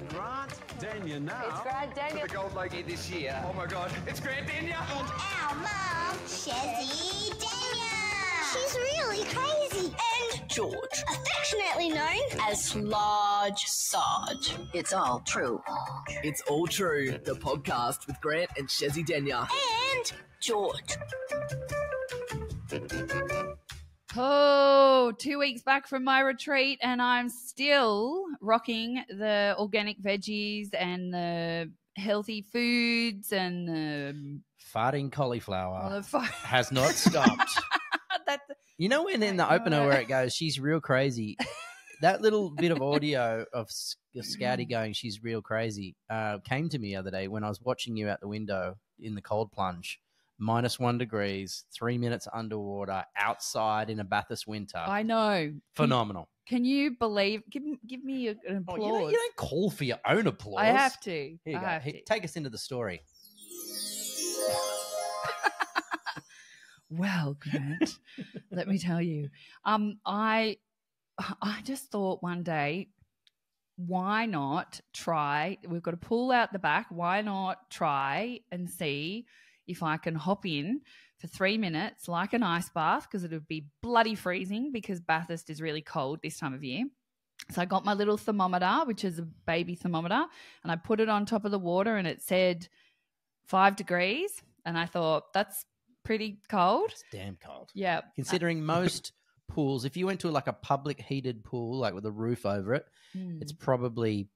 Grant Denyer now. It's Grant Denyer. The gold lady this year. Oh my God, it's Grant Denyer. And our mum, Chezzi Denyer. She's really crazy. And George, affectionately known as Large Sarge. It's all true. It's All True, the podcast with Grant and Chezzi Denyer. And George. Oh, 2 weeks back from my retreat, and I'm still rocking the organic veggies and the healthy foods and the farting cauliflower well, has not stopped. You know when in the opener where it goes, she's real crazy, that little bit of audio of Scouty going, she's real crazy, came to me the other day when I was watching you out the window in the cold plunge. -1 degrees, 3 minutes underwater, outside in a Bathurst winter. I know. Phenomenal. Can you believe? Give me an applause. You don't call for your own applause. I have to. Here you go. Take us into the story. Well, Grant, let me tell you. I just thought one day, why not try? We've got a pool out the back. Why not try and see if I can hop in for 3 minutes like an ice bath, because it would be bloody freezing because Bathurst is really cold this time of year. So I got my little thermometer, which is a baby thermometer, and I put it on top of the water and it said 5 degrees. And I thought, that's pretty cold. It's damn cold. Yeah. Considering most pools, if you went to like a public heated pool, like with a roof over it, it's probably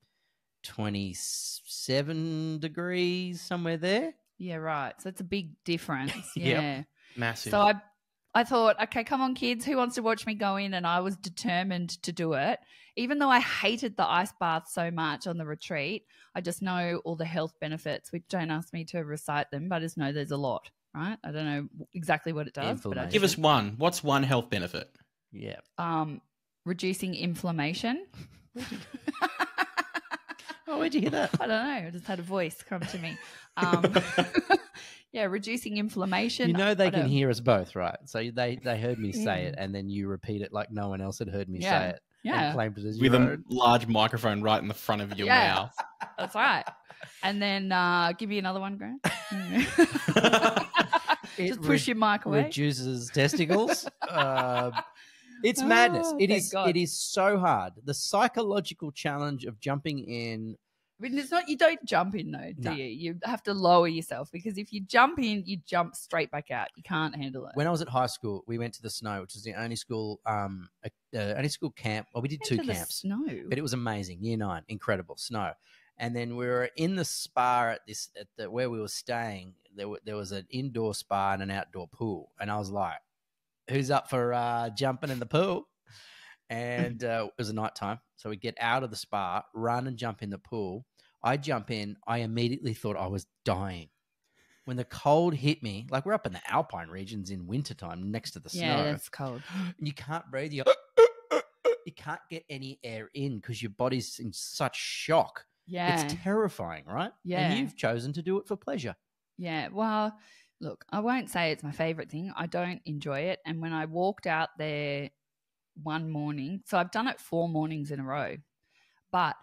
27 degrees, somewhere there. Yeah, right. So it's a big difference. Yeah. Yep. Massive. So I thought, okay, come on, kids. Who wants to watch me go in? And I was determined to do it. Even though I hated the ice bath so much on the retreat, I just know all the health benefits, which don't ask me to recite them, but I just know there's a lot, right? I don't know exactly what it does. But give us one. What's one health benefit? Yeah. Reducing inflammation. Oh, where'd you hear that? I don't know. I just had a voice come to me. Yeah, reducing inflammation. You know they can hear us both, right? So they heard me say it, and then you repeat it like no one else had heard me say it. Yeah. And claimed it as with your a own. large microphone right in the front of your mouth. That's right. And then give me another one, Grant. Just push your mic away. Reduces testicles. It's madness. It is so hard. The psychological challenge of jumping in. I mean, it's not, you don't jump in though, do you? You have to lower yourself, because if you jump in, you jump straight back out. You can't handle it. When I was at high school, we went to the snow, which is the only school camp. Well, we did two camps. Snow. But it was amazing. Year 9, incredible snow. And then we were in the spa where we were staying. There was an indoor spa and an outdoor pool. And I was like, who's up for jumping in the pool? And it was a nighttime. So we get out of the spa, run and jump in the pool. I jump in. I immediately thought I was dying. When the cold hit me, like we're up in the alpine regions in wintertime next to the snow. Yeah, that's cold. And you can't breathe. You can't get any air in because your body's in such shock. Yeah. It's terrifying, right? Yeah. And you've chosen to do it for pleasure. Yeah. Well, look, I won't say it's my favorite thing. I don't enjoy it. And when I walked out there one morning, so I've done it 4 mornings in a row, but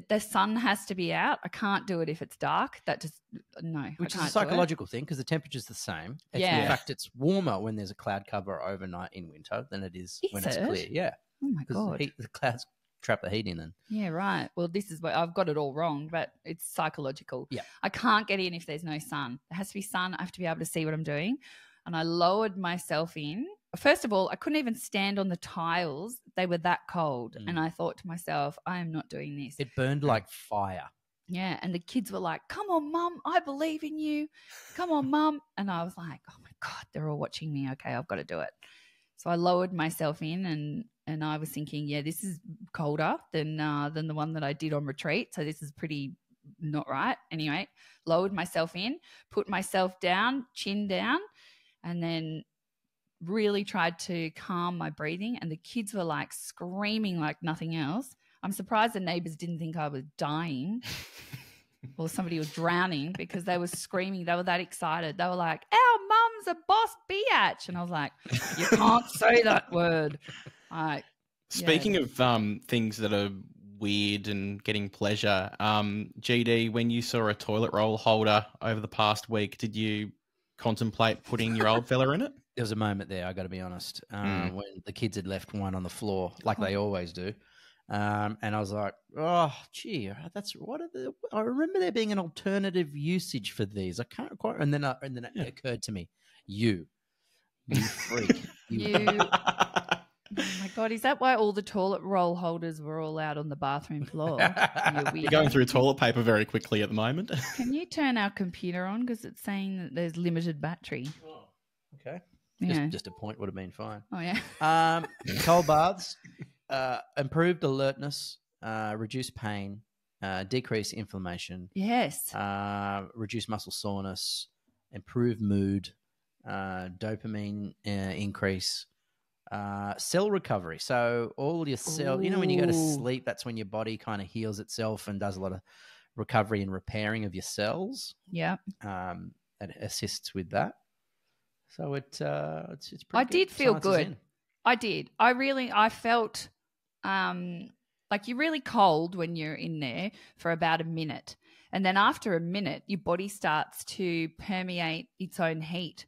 the sun has to be out. I can't do it if it's dark. That just, no. Which is a psychological thing because the temperature's the same. Yeah. In fact, it's warmer when there's a cloud cover overnight in winter than it is when it's clear. Yeah. Oh, my God. The clouds trap the heat in then. Yeah, right. Well, this is what I've got it all wrong, but it's psychological. Yeah. I can't get in if there's no sun. There has to be sun. I have to be able to see what I'm doing. And I lowered myself in. First of all, I couldn't even stand on the tiles. They were that cold. And I thought to myself, I am not doing this. It burned like fire. Yeah. And the kids were like, come on, Mum. I believe in you. Come on, Mum. And I was like, oh, my God, they're all watching me. Okay, I've got to do it. So I lowered myself in and I was thinking, yeah, this is colder than the one that I did on retreat. So this is pretty not right. Anyway, lowered myself in, put myself down, chin down, and then really tried to calm my breathing. And the kids were like screaming like nothing else. I'm surprised the neighbors didn't think I was dying or somebody was drowning because they were screaming. They were that excited. They were like, our mum's a boss biatch. And I was like, you can't say that word. Speaking of things that are weird and getting pleasure. GD, when you saw a toilet roll holder over the past week, did you contemplate putting your old fella in it? There was a moment there, I got to be honest, when the kids had left one on the floor, like they always do. And I was like, oh, gee, I remember there being an alternative usage for these. I can't quite. And then it occurred to me, you freak. Oh my God, is that why all the toilet roll holders were all out on the bathroom floor? You're going through toilet paper very quickly at the moment. Can you turn our computer on because it's saying that there's limited battery? Oh, okay. Yeah. Just a point would have been fine. Oh, yeah. Cold baths, improved alertness, reduced pain, decrease inflammation. Yes. Reduce muscle soreness, improve mood, dopamine increase, cell recovery. So all your cell, when you go to sleep, that's when your body kind of heals itself and does a lot of recovery and repairing of your cells. Yeah. It assists with that. So it's pretty I good. did feel Science is good. in. I did. I felt like you're really cold when you're in there for about a minute. And then after a minute, your body starts to permeate its own heat.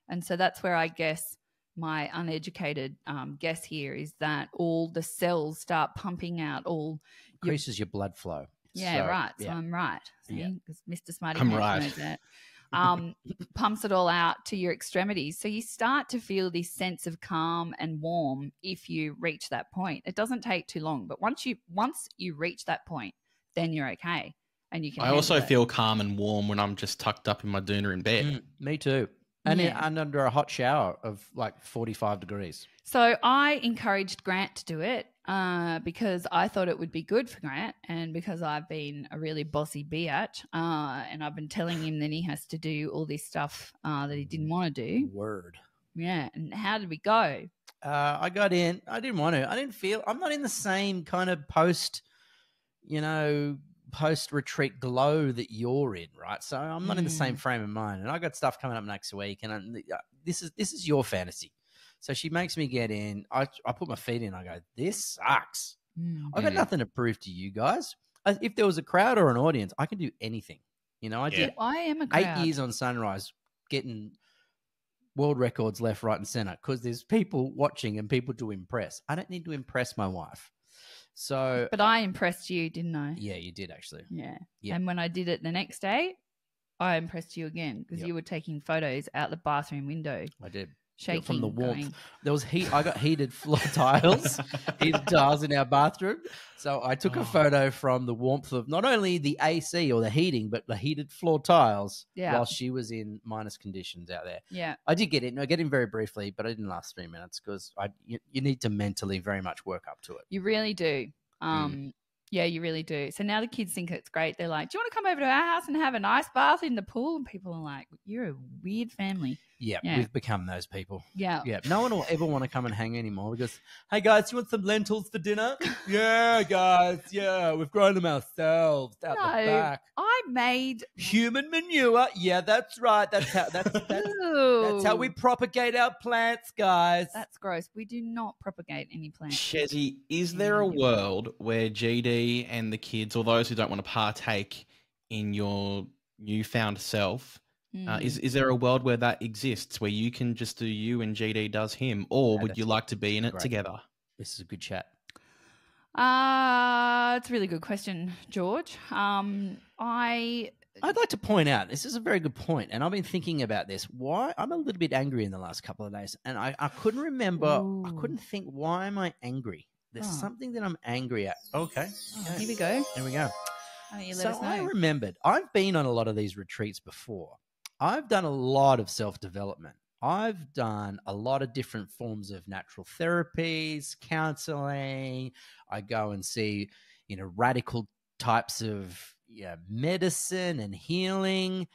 And so that's where I guess my uneducated guess here is that all the cells start pumping out all Increases your blood flow. Yeah, So, right. So yeah. I'm right. See? Yeah. Because Mr. Smarty I'm Pants right. knows that. Pumps it all out to your extremities. So you start to feel this sense of calm and warm if you reach that point. It doesn't take too long, but once you reach that point, then you're okay. And you can I also handle it. feel calm and warm when I'm just tucked up in my doona in bed. Me too. And, Yeah. and under a hot shower of like 45 degrees. So I encouraged Grant to do it because I thought it would be good for Grant and because I've been a really bossy biatch and I've been telling him that he has to do all this stuff that he didn't want to do. Word. Yeah. And how did we go? I got in. I didn't want to. I'm not in the same kind of post-retreat glow that you're in, right? So I'm not in the same frame of mind. And I got stuff coming up next week and this is your fantasy. So she makes me get in. I put my feet in. I go, this sucks. I've got nothing to prove to you guys. If there was a crowd or an audience, I can do anything. I did I am a crowd. 8 years on Sunrise getting world records left, right, and center because there's people watching and people to impress. I don't need to impress my wife. So, But I impressed you, didn't I? yeah, you did actually. Yeah. Yeah. And when I did it the next day, I impressed you again because Yep. you were taking photos out the bathroom window, I did. shaking From the warmth. going, There was heat. I got heated floor tiles, heated tiles in our bathroom. So I took a photo from the warmth of not only the AC or the heating, but the heated floor tiles Yeah. while she was in minus conditions out there. Yeah. I did get in. I get in very briefly, but I didn't last 3 minutes because you need to mentally very much work up to it. You really do. Yeah, you really do. So now the kids think it's great. They're like, do you want to come over to our house and have a nice bath in the pool? And people are like, you're a weird family. Yeah, Yeah. we've become those people. Yeah. Yeah, no one will ever want to come and hang anymore because, hey guys, you want some lentils for dinner? Yeah, guys, yeah, we've grown them ourselves out the No, back. I made Human manure. Yeah, that's right. That's how we propagate our plants, guys. That's gross. We do not propagate any plants. Chezzi, is there a world where GD and the kids, or those who don't want to partake in your newfound self, is there a world where that exists, where you can just do you and GD does him, or would you like to be in it great. together? This is a good chat. It's a really good question, George. I'd like to point out, this is a very good point, and I've been thinking about this. Why I'm a little bit angry in the last couple of days, and I couldn't remember. I couldn't think, why am I angry? There's something that I'm angry at. Okay. Here we go. There we go. Oh, you let So us know. I remembered, I've been on a lot of these retreats before. I've done a lot of self-development. I've done a lot of different forms of natural therapies, counseling. I go and see, radical types of medicine and healing.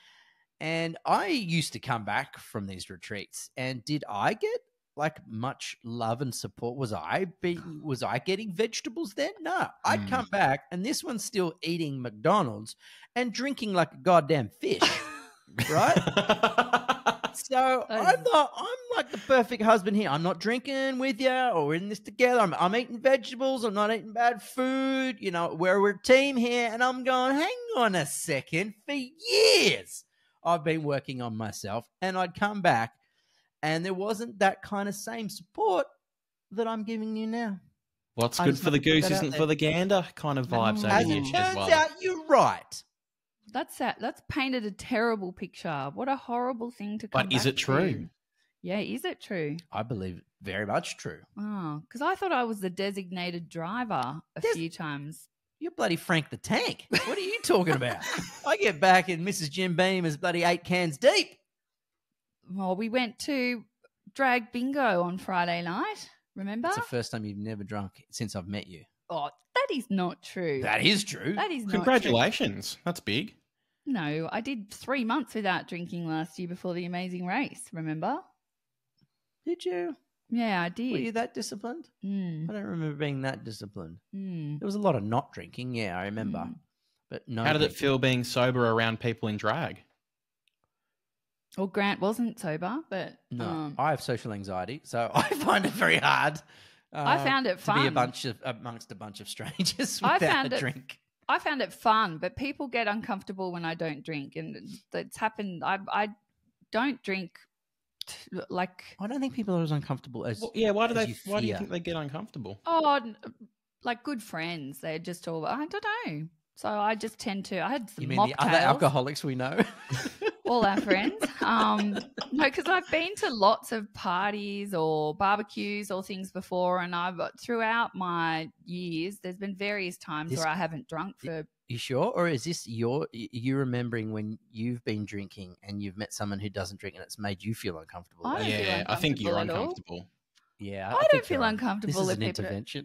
And I used to come back from these retreats, and did I get much love and support? Was I getting vegetables then? No, I'd come back, and this one's still eating McDonald's and drinking like a goddamn fish, right? So I'm like the perfect husband here. I'm not drinking with you or we're in this together. I'm eating vegetables. I'm not eating bad food. You know, we're a team here. And I'm going, hang on a second. For years, I've been working on myself. And I'd come back and there wasn't that kind of same support that I'm giving you now. What's good for the goose isn't for the gander kind of vibes over here, Turns Chezzi. out you're right. That's painted a terrible picture. What a horrible thing to come But is back it true? to. Yeah, is it true? I believe very much true. Oh, because I thought I was the designated driver a few times. You're bloody Frank the Tank. What are you talking about? I get back and Mrs. Jim Beam is bloody 8 cans deep. Well, we went to drag bingo on Friday night. Remember? It's the first time you've never drunk since I've met you. Oh, that is not true. That is true. That is not Congratulations. That's big. true. No, I did 3 months without drinking last year before the Amazing Race. Remember? Did you? Yeah, I did. Were you that disciplined? Mm, I don't remember being that disciplined. mm. There was a lot of not drinking. Yeah, I remember. Mm. But no. How did it drinking. feel being sober around people in drag? Well, Grant wasn't sober, but No, I have social anxiety, so I find it very hard. I found it to be fun. amongst a bunch of strangers I without found a it- drink. I found it fun, but people get uncomfortable when I don't drink, and it's happened. I don't drink like I don't think people are as uncomfortable as Well, yeah, why do as they? you Why do you fear. think they get uncomfortable? like good friends. They're just all I don't know. So I just tend to. I had some You mean the other mocktails. alcoholics we know? All our friends. No, because I've been to lots of parties or barbecues or things before, and I've throughout my years, there's been various times This- where I haven't drunk for. You sure? Or is this you remembering when you've been drinking and you've met someone who doesn't drink and it's made you feel uncomfortable? I don't feel Yeah, I think you're uncomfortable at all. uncomfortable. Yeah, I don't think feel you're right. uncomfortable This is if an people- intervention.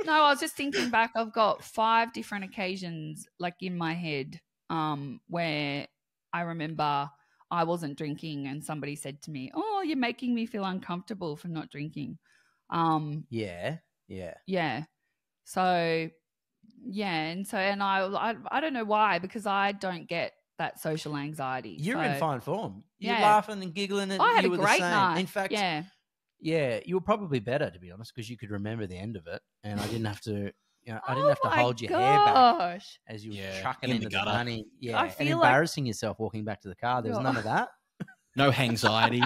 No, I was just thinking back. I've got 5 different occasions, like in my head, where I remember I wasn't drinking, and somebody said to me, "Oh, you're making me feel uncomfortable for not drinking." Yeah. Yeah. So, yeah, and I don't know why, because I don't get that social anxiety. You're So in fine form. You're Yeah. laughing and giggling. And I had you a were great the same. night. In fact, yeah. you were probably better, to be honest, because you could remember the end of it, and I didn't have to. I Oh didn't have to my hold your hair back gosh. as you were Yeah, chucking in into the the gutter. honey. Yeah, I and feel like- embarrassing yourself walking back to the car. There was Oh. none of that. No anxiety.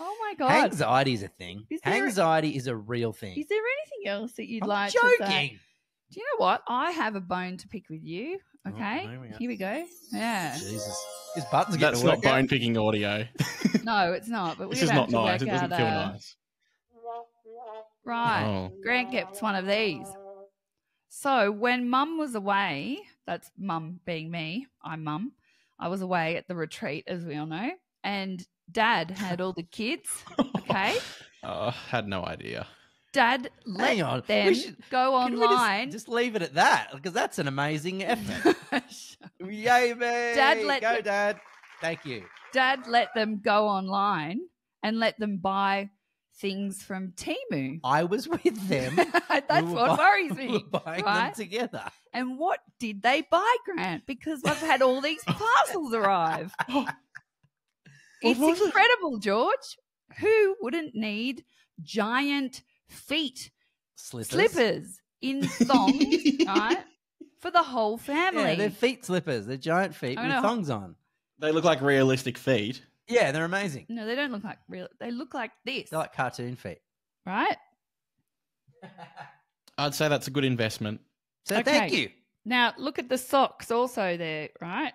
Oh my god. Anxiety is a thing. Is there- Anxiety is a real thing. Is there anything else that you'd I'm like to say? joking. Do you know what? I have a bone to pick with you. Okay, here we go. go. Yeah. Jesus, his buttons getting That's to not work out. bone picking audio. No, it's not. But This we're is gonna not have nice. to It work doesn't out. feel nice. Right. Oh. Grant gets one of these. So when Mum was away, that's Mum being me. I'm Mum. I was away at the retreat, as we all know, and Dad had all the kids. Okay. Had no idea. Dad let Hang on. them We should- go Can we online. just leave it at that because that's an amazing effort. Yay, me! Dad let go, the- Dad. Thank you. Dad let them go online and let them buy things from Temu. I was with them. That's We were what worries we me. were buying them right? together. And what did they buy, Grant? Because I've had all these parcels arrive. It's was it? incredible, George. Who wouldn't need giant feet slippers in thongs, right? For the whole family. Yeah, they're feet slippers. They're giant feet I with know. thongs on. They look like realistic feet. Yeah, they're amazing. No, they don't look like real. They look like this, They're like cartoon feet. right? I'd say that's a good investment. So Okay. thank you. Now look at the socks also there, right?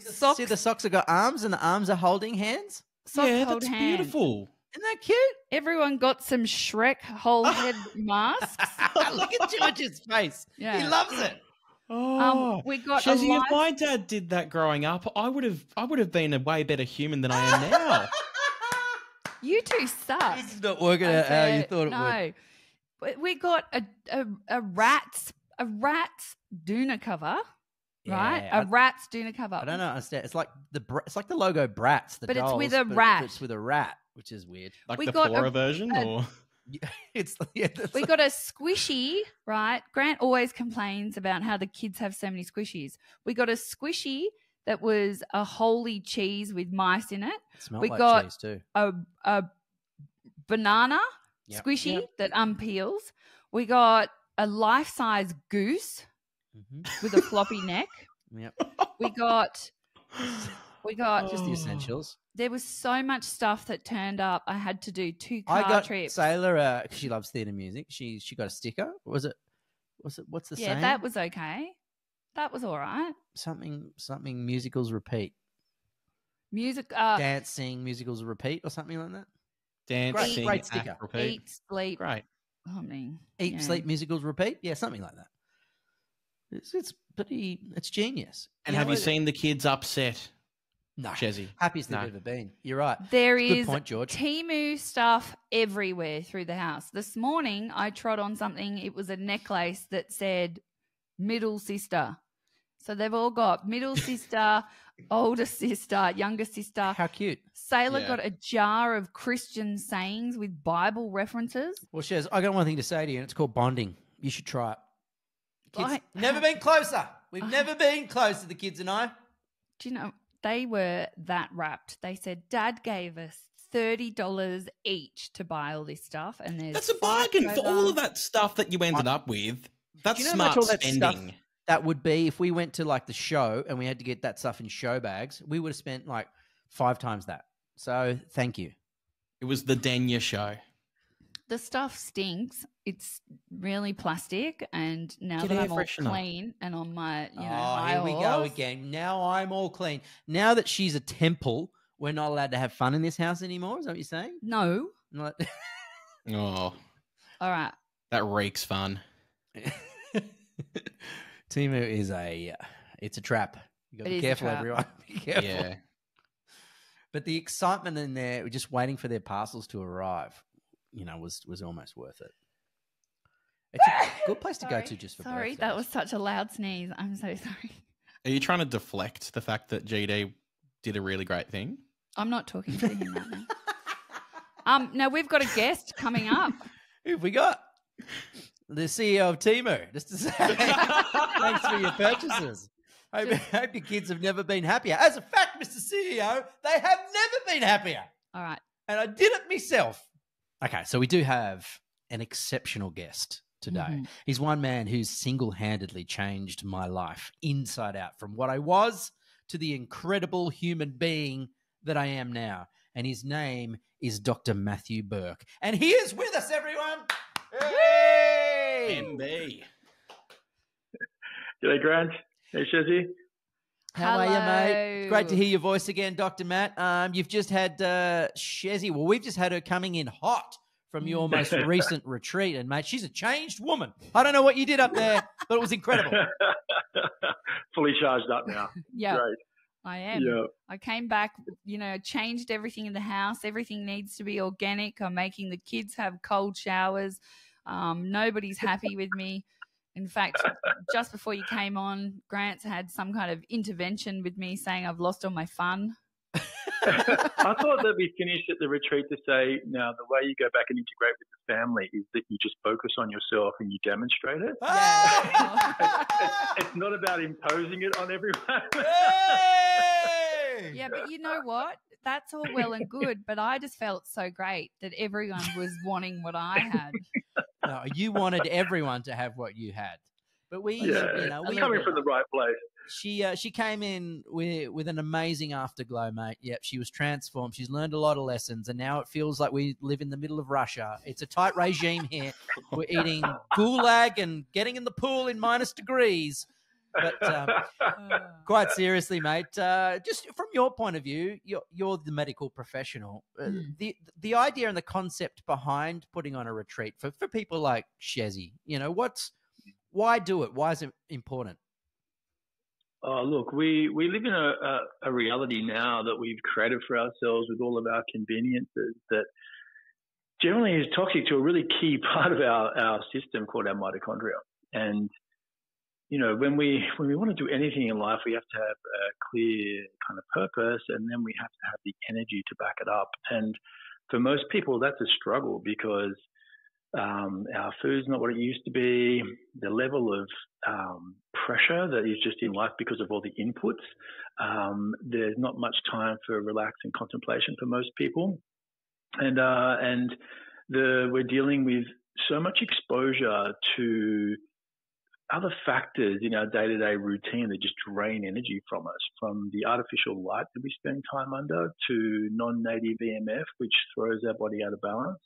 Socks. See, the socks have got arms and the arms are holding hands. Socks yeah, hold that's hands. beautiful. Isn't that cute? Everyone got some Shrek whole head masks. Look at George's face. Yeah. He loves it. Oh, We got a Chezzi, live- if my dad did that growing up, I would have been a way better human than I am now. You two suck. This is not working I out how you said, thought it would. no. But we got a rat's Duna cover, right? Yeah, A rat's Duna cover. I don't understand. It's like the logo Bratz. The But it's dolls, with a but rat. It's with a rat, which is weird. Like We the got poorer a- version, a- or It's that's We got a squishy, right? Grant always complains about how the kids have so many squishies. We got a squishy that was a holy cheese with mice in it. It smelled We like got cheese too. a banana Yep. squishy Yep. that unpeels. We got a life-size goose Mm-hmm. with a floppy neck. Yep. We got Just the essentials. there was so much stuff that turned up. I had to do 2 car I got trips. Sailor. She loves theatre music. She got a sticker. Was it? What's the Yeah, saying? that was okay. That was all right. something musicals repeat. Music, Dancing musicals repeat or something like that. Dancing, Great sticker. act, repeat. eat, sleep. Great. I mean, Eat, yeah. sleep, musicals repeat. Yeah, something like that. It's genius. And have you seen the kids upset? No, Chezzi? happiest they've No. ever been. You're right. There Good is point, George. Temu stuff everywhere through the house. This morning, I trod on something. It was a necklace that said middle sister. So they've all got middle sister, older sister, younger sister. How cute. Sailor Yeah. got a jar of Christian sayings with Bible references. Well, Shez, I got one thing to say to you, and it's called bonding. You should try it. Kids, I- never been closer. We've never been closer, the kids and I. Do you know, they were that wrapped. They said, Dad gave us $30 each to buy all this stuff. And there's That's a bargain for all of that stuff that you ended I- up with. That's Do you know how much smart all that spending. stuff that would be if we went to like the show and we had to get that stuff in show bags? We would have spent like 5 times that. So thank you. It was the Denya show. The stuff stinks. It's really plastic, and now Get that air I'm all freshener. clean and on my, Oh, high here we go horse- again. Now I'm all clean. Now that she's a temple, we're not allowed to have fun in this house anymore. Is that what you're saying? No. Not... Oh, All right. that reeks fun. Timu is it's a trap. You got to It be is a careful, trap. everyone. Be careful. Yeah. But the excitement in there, just waiting for their parcels to arrive, was almost worth it. It's a good place to go to just for Sorry, birthdays. that was such a loud sneeze. I'm so sorry. Are you trying to deflect the fact that GD did a really great thing? I'm not talking to him right now. Now we've got a guest coming up. Who have we got? The CEO of Timu, just to say thanks for your purchases. Hope your kids have never been happier. As a fact, Mr. CEO, they have never been happier. All right. And I did it myself. Okay, so we do have an exceptional guest today. Mhm. He's one man who's single-handedly changed my life inside out, from what I was to the incredible human being that I am now. And his name is Dr. Matthew Burke. And he is with us, everyone. Hey! MB. G'day, Grant. Hey, Chezzi. How are you, mate? Great to Hello. hear your voice again, Dr. Matt. You've just had Chezzi. Well, we've just had her coming in hot from your most recent retreat. And, mate, she's a changed woman. I don't know what you did up there, but it was incredible. Fully charged up now. Yeah, Great. I am. Yeah. I came back, changed everything in the house. Everything needs to be organic. I'm making the kids have cold showers. Nobody's happy with me. In fact, just before you came on, Grant's had some kind of intervention with me saying I've lost all my fun. I thought that we finished at the retreat to say, now, the way you go back and integrate with the family is that you just focus on yourself and you demonstrate it. It's not about imposing it on everyone. Hey! Yeah, but you know what? That's all well and good, but I just felt so great that everyone was wanting what I had. No, you wanted everyone to have what you had. But we, Yeah, we it's coming from the right place. She came in with an amazing afterglow, mate. Yep, she was transformed. She's learned a lot of lessons, and now it feels like we live in the middle of Russia. It's a tight regime here. We're eating gulag and getting in the pool in -degrees. But quite seriously, mate, just from your point of view, you're the medical professional. The idea and the concept behind putting on a retreat for people like Chezzi, why do it? Why is it important? Oh, look, we live in a reality now that we've created for ourselves with all of our conveniences that generally is toxic to a really key part of our system called our mitochondria. And, when we want to do anything in life, we have to have a clear kind of purpose, and then we have to have the energy to back it up. And for most people, that's a struggle because our food's not what it used to be. The level of pressure that is just in life because of all the inputs. There's not much time for relax and contemplation for most people. And we're dealing with so much exposure to other factors in our day-to-day routine that just drain energy from us, from the artificial light that we spend time under to non-native EMF, which throws our body out of balance.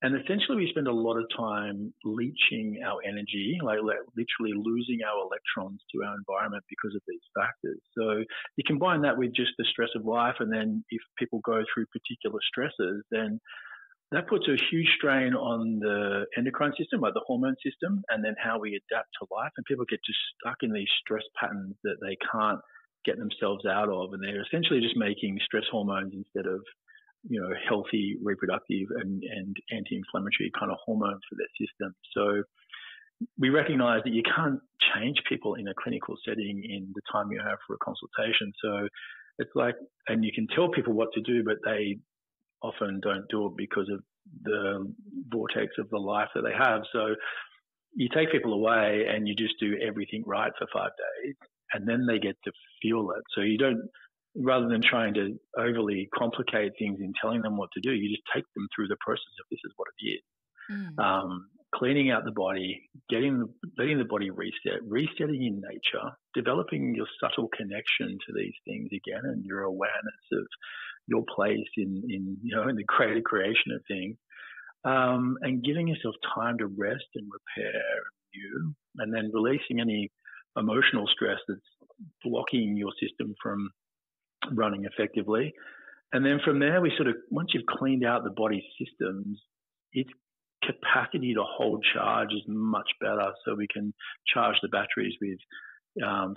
And essentially we spend a lot of time leaching our energy, like literally losing our electrons to our environment because of these factors. So you combine that with just the stress of life, and then if people go through particular stresses, then that puts a huge strain on the endocrine system, like the hormone system, and then how we adapt to life. And people get just stuck in these stress patterns that they can't get themselves out of. And they're essentially just making stress hormones instead of, healthy, reproductive and anti-inflammatory kind of hormones for their system. So we recognize that you can't change people in a clinical setting in the time you have for a consultation. So it's like, and you can tell people what to do, but they often don't do it because of the vortex of the life that they have. So you take people away and you just do everything right for 5 days, and then they get to feel it. So you don't, rather than trying to overly complicate things in telling them what to do, you just take them through the process of this is what it is. Cleaning out the body, letting the body reset, resetting in nature, developing your subtle connection to these things again, and your awareness of your place in the greater creation of things, and giving yourself time to rest and repair you, and then releasing any emotional stress that's blocking your system from running effectively. And then from there, we sort of, once you've cleaned out the body's systems, its capacity to hold charge is much better. So we can charge the batteries with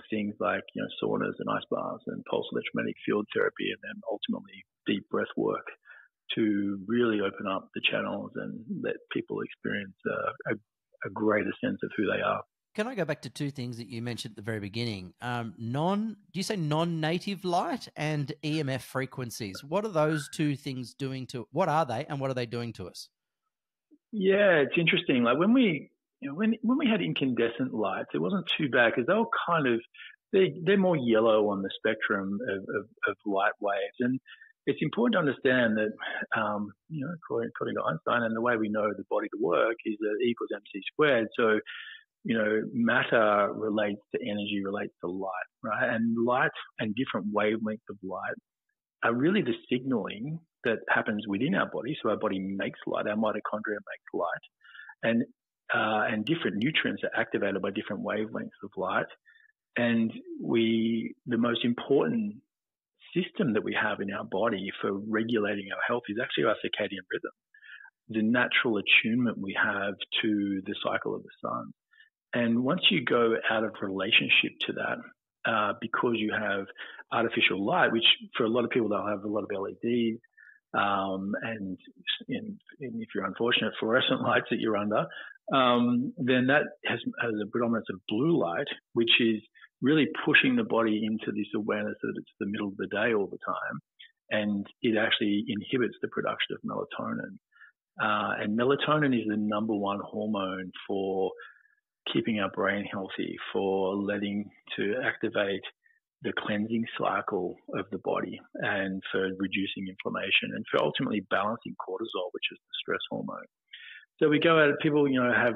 things like saunas and ice baths and pulse electromagnetic field therapy, and then ultimately deep breath work to really open up the channels and let people experience a greater sense of who they are. Can I go back to two things that you mentioned at the very beginning? Do you say non-native light and EMF frequencies? What are those two things doing to? What are they, and what are they doing to us? Yeah, it's interesting. Like when we had incandescent lights, it wasn't too bad because they were kind of they're more yellow on the spectrum of light waves, and it's important to understand that according to Einstein, and the way we know the body to work is that E equals mc squared. So matter relates to energy, relates to light, right? And light and different wavelengths of light are really the signaling that happens within our body. So our body makes light, our mitochondria makes light, and different nutrients are activated by different wavelengths of light. And the most important system that we have in our body for regulating our health is actually our circadian rhythm, the natural attunement we have to the cycle of the sun. And once you go out of relationship to that, because you have artificial light, which for a lot of people, they'll have a lot of LEDs, and if you're unfortunate, fluorescent lights that you're under, then that has a predominance of blue light, which is really pushing the body into this awareness that it's the middle of the day all the time. And it actually inhibits the production of melatonin. And melatonin is the number one hormone for keeping our brain healthy, for to activate the cleansing cycle of the body, and for reducing inflammation, and for ultimately balancing cortisol, which is the stress hormone. So we go out, people, have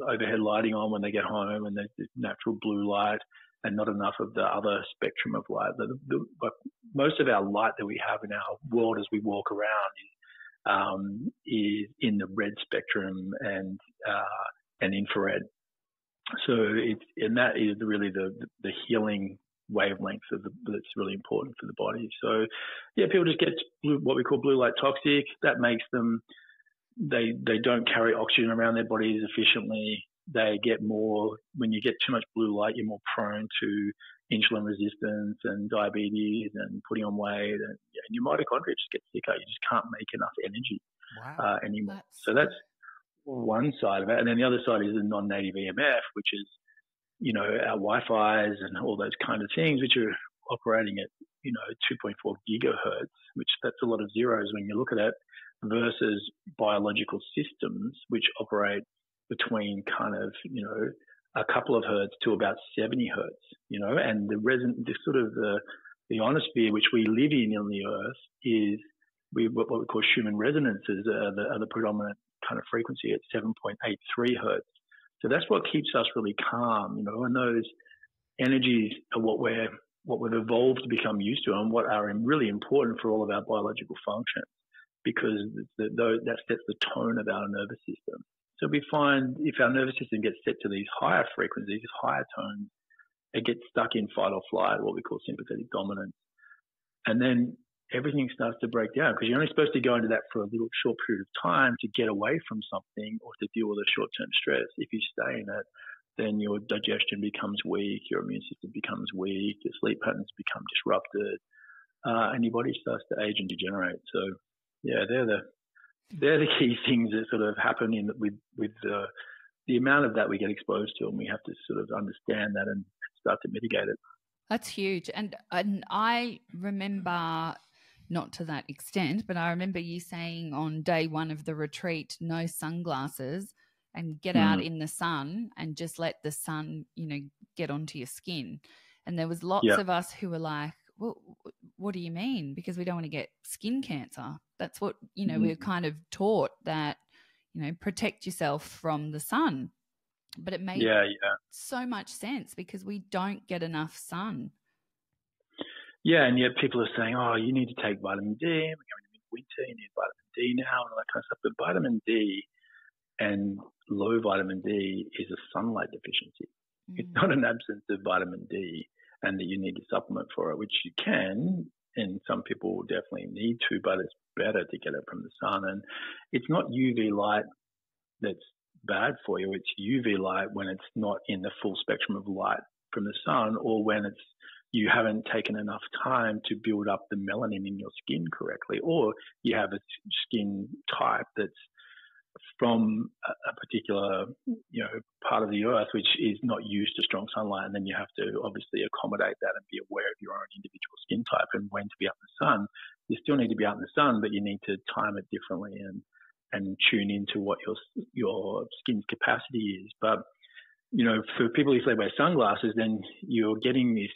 overhead lighting on when they get home, and there's natural blue light and not enough of the other spectrum of light. But most of our light that we have in our world as we walk around is in the red spectrum and infrared. So that is really the healing wavelengths that's really important for the body. So yeah, people just get what we call blue light toxic. That makes them, they don't carry oxygen around their bodies efficiently. They get more, when you get too much blue light, you're more prone to insulin resistance and diabetes and putting on weight, and your mitochondria just get sicker. You just can't make enough energy anymore. So that's one side of it. And then the other side is the non-native EMF, which is, our Wi-Fi's and all those kind of things, which are operating at, 2.4 gigahertz, which that's a lot of zeros when you look at it, versus biological systems, which operate between kind of, a couple of hertz to about 70 hertz, and the ionosphere which we live in the Earth is what we call Schumann resonances are the predominant kind of frequency at 7.83 hertz. So that's what keeps us really calm, and those energies are what we've evolved to become used to and what are really important for all of our biological functions, because that sets the tone of our nervous system. So we find if our nervous system gets set to these higher frequencies, higher tones, it gets stuck in fight or flight, what we call sympathetic dominance. And then everything starts to break down because you're only supposed to go into that for a little short period of time to get away from something or to deal with a short-term stress. If you stay in it, then your digestion becomes weak, your immune system becomes weak, your sleep patterns become disrupted, and your body starts to age and degenerate. So, yeah, they're the key things that sort of happen with the amount of that we get exposed to, and we have to sort of understand that and start to mitigate it. That's huge. And I remember, not to that extent, but I remember you saying on day one of the retreat, no sunglasses and get out in the sun and just let the sun, get onto your skin. And there was lots of us who were like, well, what do you mean? Because we don't want to get skin cancer. That's what, we're kind of taught that, protect yourself from the sun. But it made so much sense because we don't get enough sun. Yeah, and yet people are saying, oh, you need to take vitamin D. We're going into winter, you need vitamin D now and all that kind of stuff. But vitamin D and low vitamin D is a sunlight deficiency. It's not an absence of vitamin D and that you need to supplement for it, which you can, and some people definitely need to, but it's better to get it from the sun. And it's not UV light that's bad for you. It's UV light when it's not in the full spectrum of light from the sun, or when you haven't taken enough time to build up the melanin in your skin correctly, or you have a skin type that's from a particular part of the earth which is not used to strong sunlight, and then you have to obviously accommodate that and be aware of your own individual skin type and when to be out in the sun. You still need to be out in the sun, but you need to time it differently and tune into what your skin's capacity is. But for people, if they wear sunglasses, then you're getting this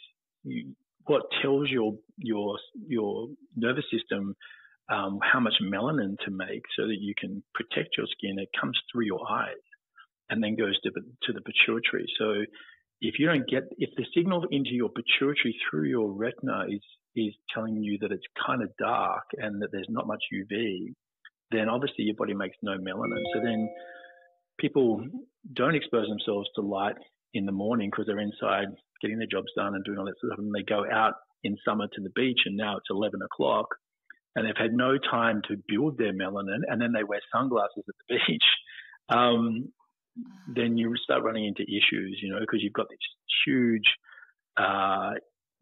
what tells your nervous system how much melanin to make so that you can protect your skin. It comes through your eyes and then goes to the pituitary. So if the signal into your pituitary through your retina is telling you that it's kind of dark and that there's not much UV, then obviously your body makes no melanin. So then people don't expose themselves to light in the morning because they're inside getting their jobs done and doing all that stuff, and they go out in summer to the beach and now it's 11 o'clock and they've had no time to build their melanin, and then they wear sunglasses at the beach, then you start running into issues, because you've got this huge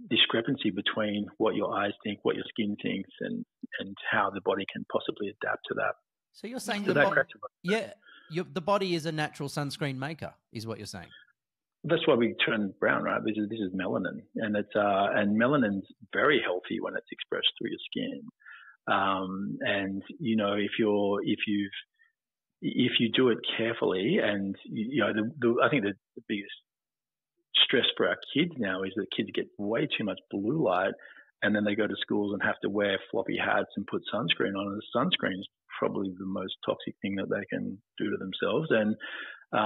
discrepancy between what your eyes think, what your skin thinks, and how the body can possibly adapt to that. So you're saying the body is a natural sunscreen maker, is what you're saying? That's why we turn brown, right? This is melanin, and and melanin's very healthy when it's expressed through your skin. And if you do it carefully, and I think the biggest stress for our kids now is that kids get way too much blue light, and then they go to schools and have to wear floppy hats and put sunscreen on. And the sunscreen is probably the most toxic thing that they can do to themselves, and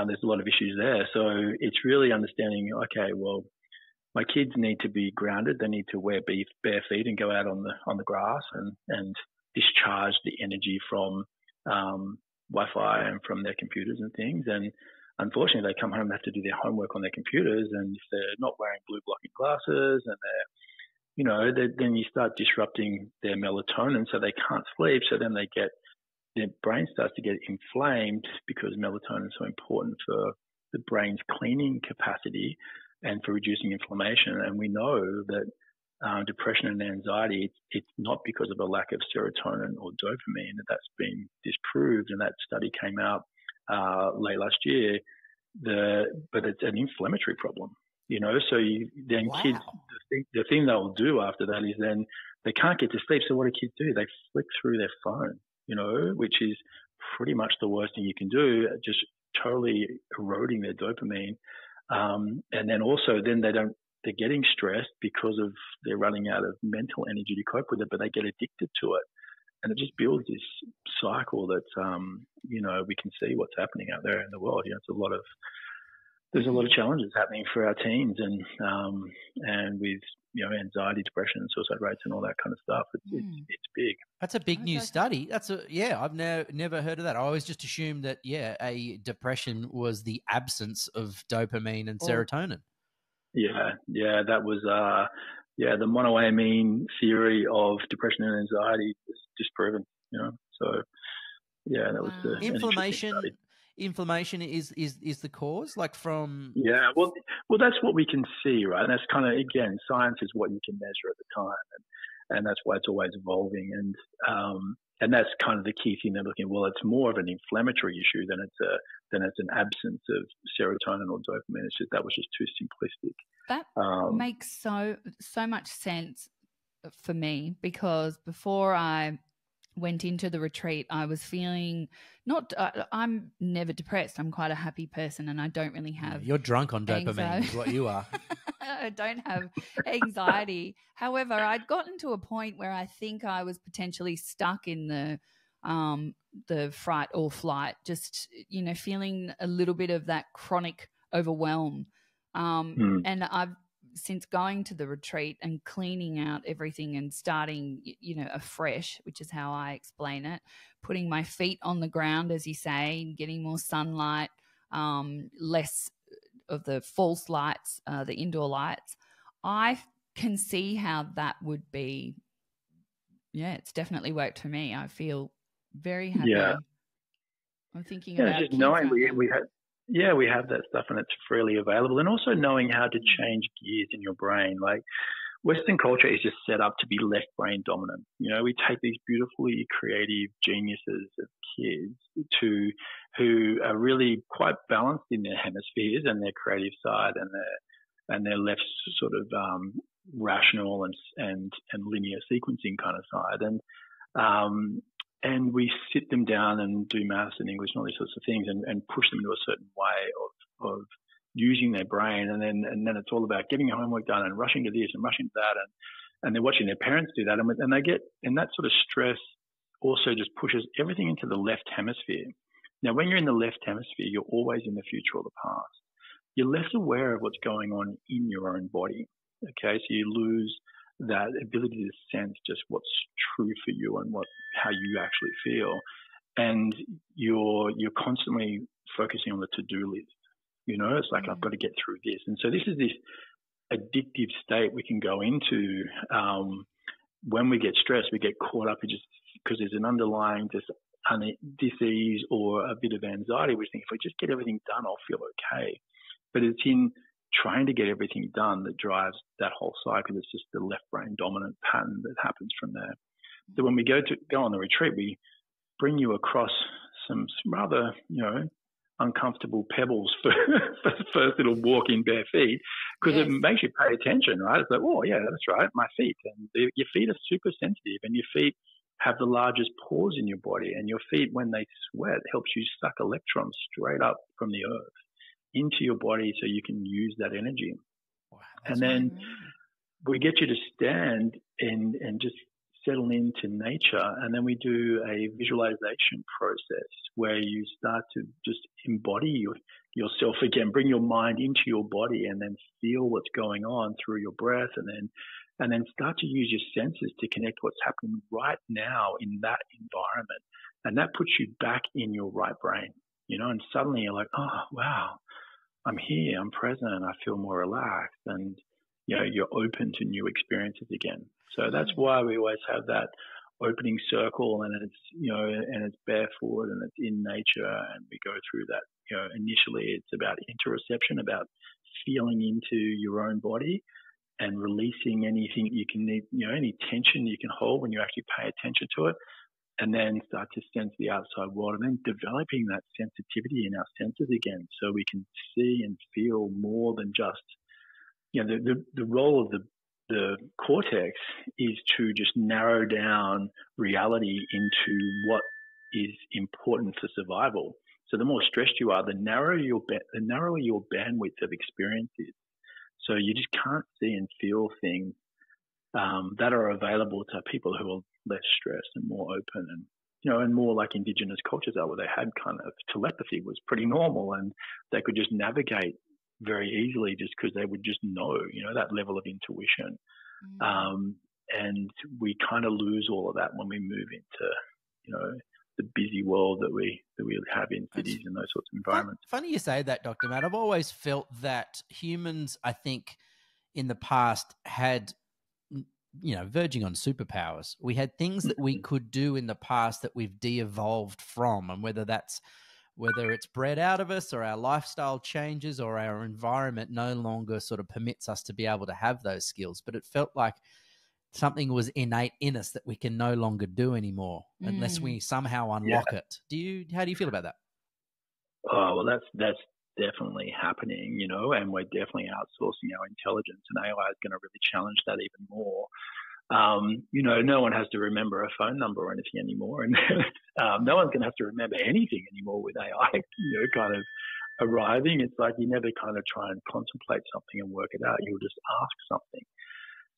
there's a lot of issues there. So it's really understanding, okay, well, my kids need to be grounded. They need to wear bare feet and go out on the grass and discharge the energy from Wi-Fi and from their computers and things. And unfortunately, they come home and have to do their homework on their computers. And if they're not wearing blue blocking glasses and then you start disrupting their melatonin, so they can't sleep. So then their brain starts to get inflamed because melatonin is so important for the brain's cleaning capacity and for reducing inflammation. And we know that depression and anxiety, it's not because of a lack of serotonin or dopamine. That's been disproved, and that study came out late last year. But it's an inflammatory problem, So kids, the thing they'll do after that is then they can't get to sleep. So what do kids do? They flick through their phone, which is pretty much the worst thing you can do, just totally eroding their dopamine. And then also they're getting stressed because of they're running out of mental energy to cope with it, but they get addicted to it. And it just builds this cycle that, we can see what's happening out there in the world. There's a lot of challenges happening for our teens and with, anxiety, depression, and suicide rates and all that kind of stuff. It's big. That's a big new study. I've never heard of that. I always just assumed that, a depression was the absence of dopamine and serotonin. Yeah, that was, the monoamine theory of depression and anxiety is disproven, So, that was the Inflammation is the cause, like from. Yeah, well, that's what we can see, right? And that's kind of, again, science is what you can measure at the time, and that's why it's always evolving. And that's kind of the key thing they're looking at. Well, it's more of an inflammatory issue than it's an absence of serotonin or dopamine. That was just too simplistic. That makes so much sense for me, because before I went into the retreat, I was feeling I'm never depressed. I'm quite a happy person, and I don't really have. You're drunk on dopamine, is what you are. I don't have anxiety. However, I'd gotten to a point where I think I was potentially stuck in the fright or flight, just feeling a little bit of that chronic overwhelm. And I've, since going to the retreat and cleaning out everything and starting, afresh, which is how I explain it, putting my feet on the ground, as you say, getting more sunlight, less of the false lights, the indoor lights, I can see how that would be. Yeah, it's definitely worked for me. I feel very happy. Yeah. I'm thinking about just knowing we have that stuff and it's freely available, and also knowing how to change gears in your brain. Like Western culture is just set up to be left brain dominant. We take these beautifully creative geniuses of kids who are really quite balanced in their hemispheres and their creative side and their left sort of rational and linear sequencing kind of side. And we sit them down and do maths and English and all these sorts of things and push them into a certain way of using their brain. And then it's all about getting your homework done and rushing to this and rushing to that. And they're watching their parents do that. And they get, and that sort of stress also just pushes everything into the left hemisphere. Now, when you're in the left hemisphere, you're always in the future or the past. You're less aware of what's going on in your own body. Okay. So you lose that ability to sense just what's true for you and how you actually feel, and you're constantly focusing on the to-do list. It's like I've got to get through this, and so this is this addictive state we can go into when we get stressed. We get caught up in just because there's an underlying dis-ease or a bit of anxiety. We think if I just get everything done, I'll feel okay. But it's in trying to get everything done that drives that whole cycle. It's just the left brain dominant pattern that happens from there. So when we go on the retreat, we bring you across some rather, uncomfortable pebbles for the first little walk in bare feet, because it makes you pay attention, right? It's like, oh yeah, that's right, my feet. And your feet are super sensitive, and your feet have the largest pores in your body, and your feet, when they sweat, helps you suck electrons straight up from the earth into your body so you can use that energy. Wow, and then we get you to stand and just settle into nature. And then we do a visualization process where you start to just embody yourself again, bring your mind into your body and then feel what's going on through your breath, and then start to use your senses to connect what's happening right now in that environment. And that puts you back in your right brain, and suddenly you're like, oh, wow, I'm here, I'm present, I feel more relaxed, and you're open to new experiences again. So that's why we always have that opening circle, and it's barefoot and it's in nature, and we go through that. Initially it's about interoception, about feeling into your own body and releasing anything you can need, any tension you can hold when you actually pay attention to it, and then start to sense the outside world, and then developing that sensitivity in our senses again, so we can see and feel more than just, the role of the cortex is to just narrow down reality into what is important for survival. So the more stressed you are, the narrower your bandwidth of experience is. So you just can't see and feel things that are available to people who are less stressed and more open, and and more like indigenous cultures are, where they had kind of telepathy was pretty normal, and they could just navigate very easily just because they would just know, that level of intuition. And we kind of lose all of that when we move into, the busy world that we have in cities and those sorts of environments. Funny you say that, Dr. Matt. I've always felt that humans, I think, in the past had, verging on superpowers. We had things that we could do in the past that we've de-evolved from, and whether it's bred out of us or our lifestyle changes or our environment no longer sort of permits us to be able to have those skills. But it felt like something was innate in us that we can no longer do anymore unless we somehow unlock it. How do you feel about that? Oh, well, that's definitely happening, and we're definitely outsourcing our intelligence, and AI is going to really challenge that even more. No one has to remember a phone number or anything anymore, and no one's going to have to remember anything anymore with AI, kind of arriving. It's like you never kind of try and contemplate something and work it out. You'll just ask something.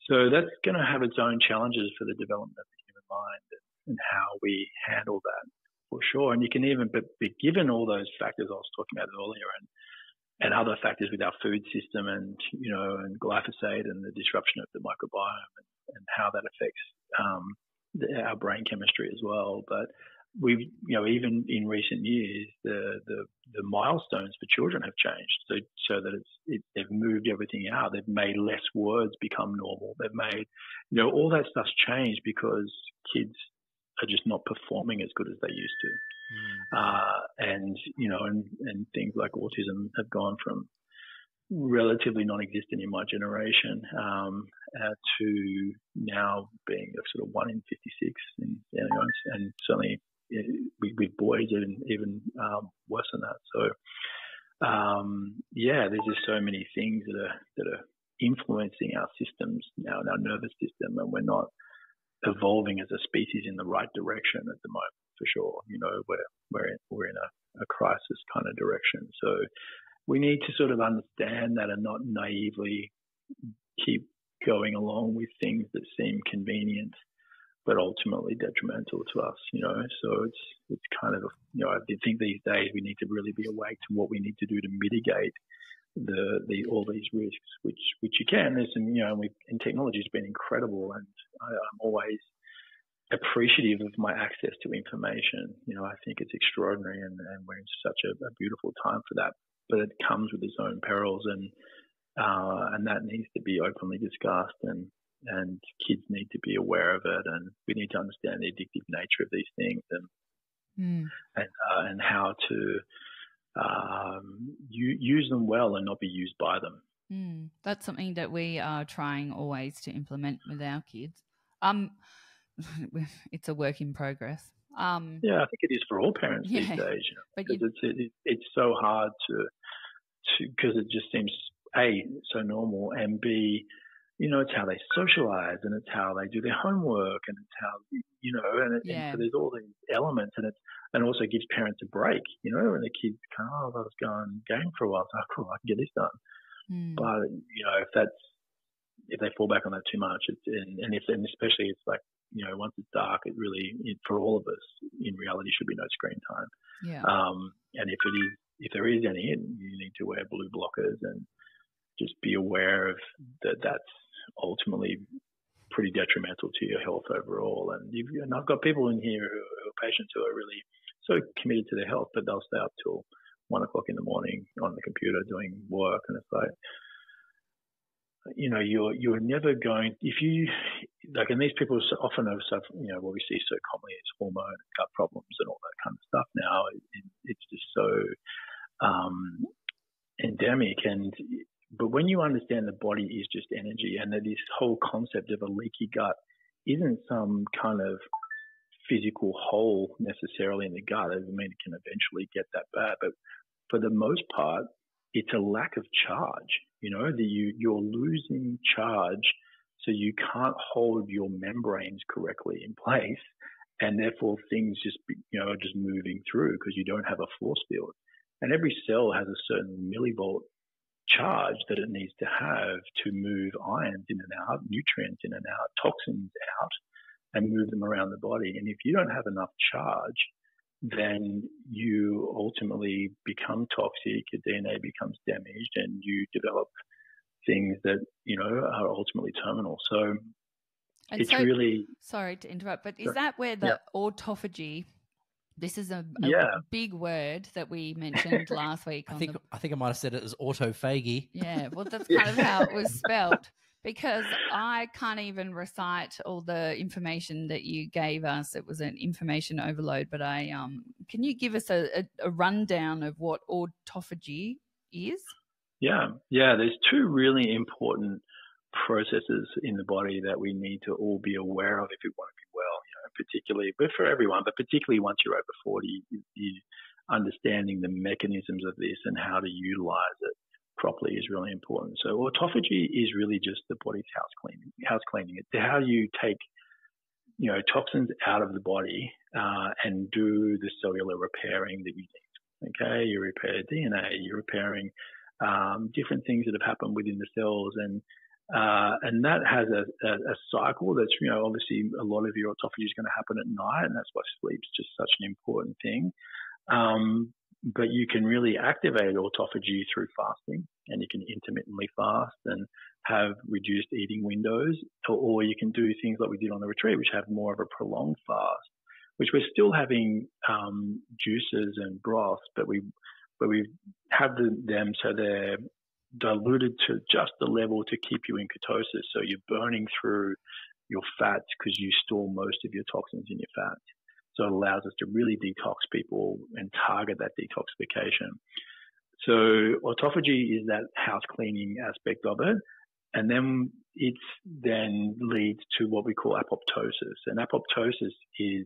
So that's going to have its own challenges for the development of the human mind and how we handle that, for sure. And you can even be given all those factors I was talking about earlier, and other factors with our food system, and and glyphosate and the disruption of the microbiome and how that affects our brain chemistry as well. But we've even in recent years the milestones for children have changed, so that they've moved everything out. They've made less words become normal. They've made all that stuff's changed because kids are just not performing as good as they used to. And things like autism have gone from relatively non-existent in my generation to now being a sort of 1 in 56 and certainly with boys even worse than that. So there's just so many things that are influencing our systems now, and our nervous system, and we're not evolving as a species in the right direction at the moment, for sure. We're in a crisis kind of direction. So we need to sort of understand that and not naively keep going along with things that seem convenient but ultimately detrimental to us. So it's kind of I think these days we need to really be awake to what we need to do to mitigate all these risks, which you can. There's some, and technology has been incredible, and I'm always appreciative of my access to information. I think it's extraordinary, and we're in such a beautiful time for that. But it comes with its own perils, and that needs to be openly discussed, and kids need to be aware of it, and we need to understand the addictive nature of these things, and how to use them well and not be used by them. That's something that we are trying always to implement with our kids. It's a work in progress. I think it is for all parents these days. Because it's so hard to because it just seems A, so normal, and B, it's how they socialize, and it's how they do their homework, and it's how and so there's all these elements, and also gives parents a break. When the kids come, I was going game for a while, so cool, I can get this done. But if they fall back on that too much, and especially it's like once it's dark, for all of us in reality should be no screen time. And if there is any, you need to wear blue blockers and just be aware of that's ultimately pretty detrimental to your health overall. And I've got people in here who are patients who are really so committed to their health, but they'll stay up till 1 o'clock in the morning on the computer doing work, and it's like, you're never going, if you like, and these people often have what we see so commonly is hormone and gut problems and all that kind of stuff now. It's just so endemic, but when you understand the body is just energy, and that this whole concept of a leaky gut isn't some kind of physical hole necessarily in the gut. I mean, it can eventually get that bad, but for the most part, it's a lack of charge. You're losing charge, so you can't hold your membranes correctly in place, and therefore things are just moving through because you don't have a force field. And every cell has a certain millivolt charge that it needs to have to move ions in and out, nutrients in and out, toxins out, and move them around the body. And if you don't have enough charge, then you ultimately become toxic, your DNA becomes damaged, and you develop things that, are ultimately terminal. So it's really... Sorry to interrupt, but is that where the autophagy... This is a big word that we mentioned last week. I think I might have said it as autophagy. Yeah, well, that's kind of how it was spelled, because I can't even recite all the information that you gave us. It was an information overload, but can you give us a rundown of what autophagy is? Yeah. There's two really important processes in the body that we need to all be aware of if we want to be well, particularly, but for everyone, but particularly once you're over 40, you understanding the mechanisms of this and how to utilize it properly is really important. So autophagy is really just the body's house cleaning. It's how you take, toxins out of the body and do the cellular repairing that you need. Okay, you repair DNA, you're repairing different things that have happened within the cells, and that has a cycle that's, obviously a lot of your autophagy is going to happen at night, and that's why sleep's just such an important thing. But you can really activate autophagy through fasting, and you can intermittently fast and have reduced eating windows, or you can do things like we did on the retreat, which have more of a prolonged fast, which we're still having juices and broths, but we have them so they're diluted to just the level to keep you in ketosis. So you're burning through your fats because you store most of your toxins in your fats. So it allows us to really detox people and target that detoxification. So autophagy is that house cleaning aspect of it. And then it then leads to what we call apoptosis. And apoptosis is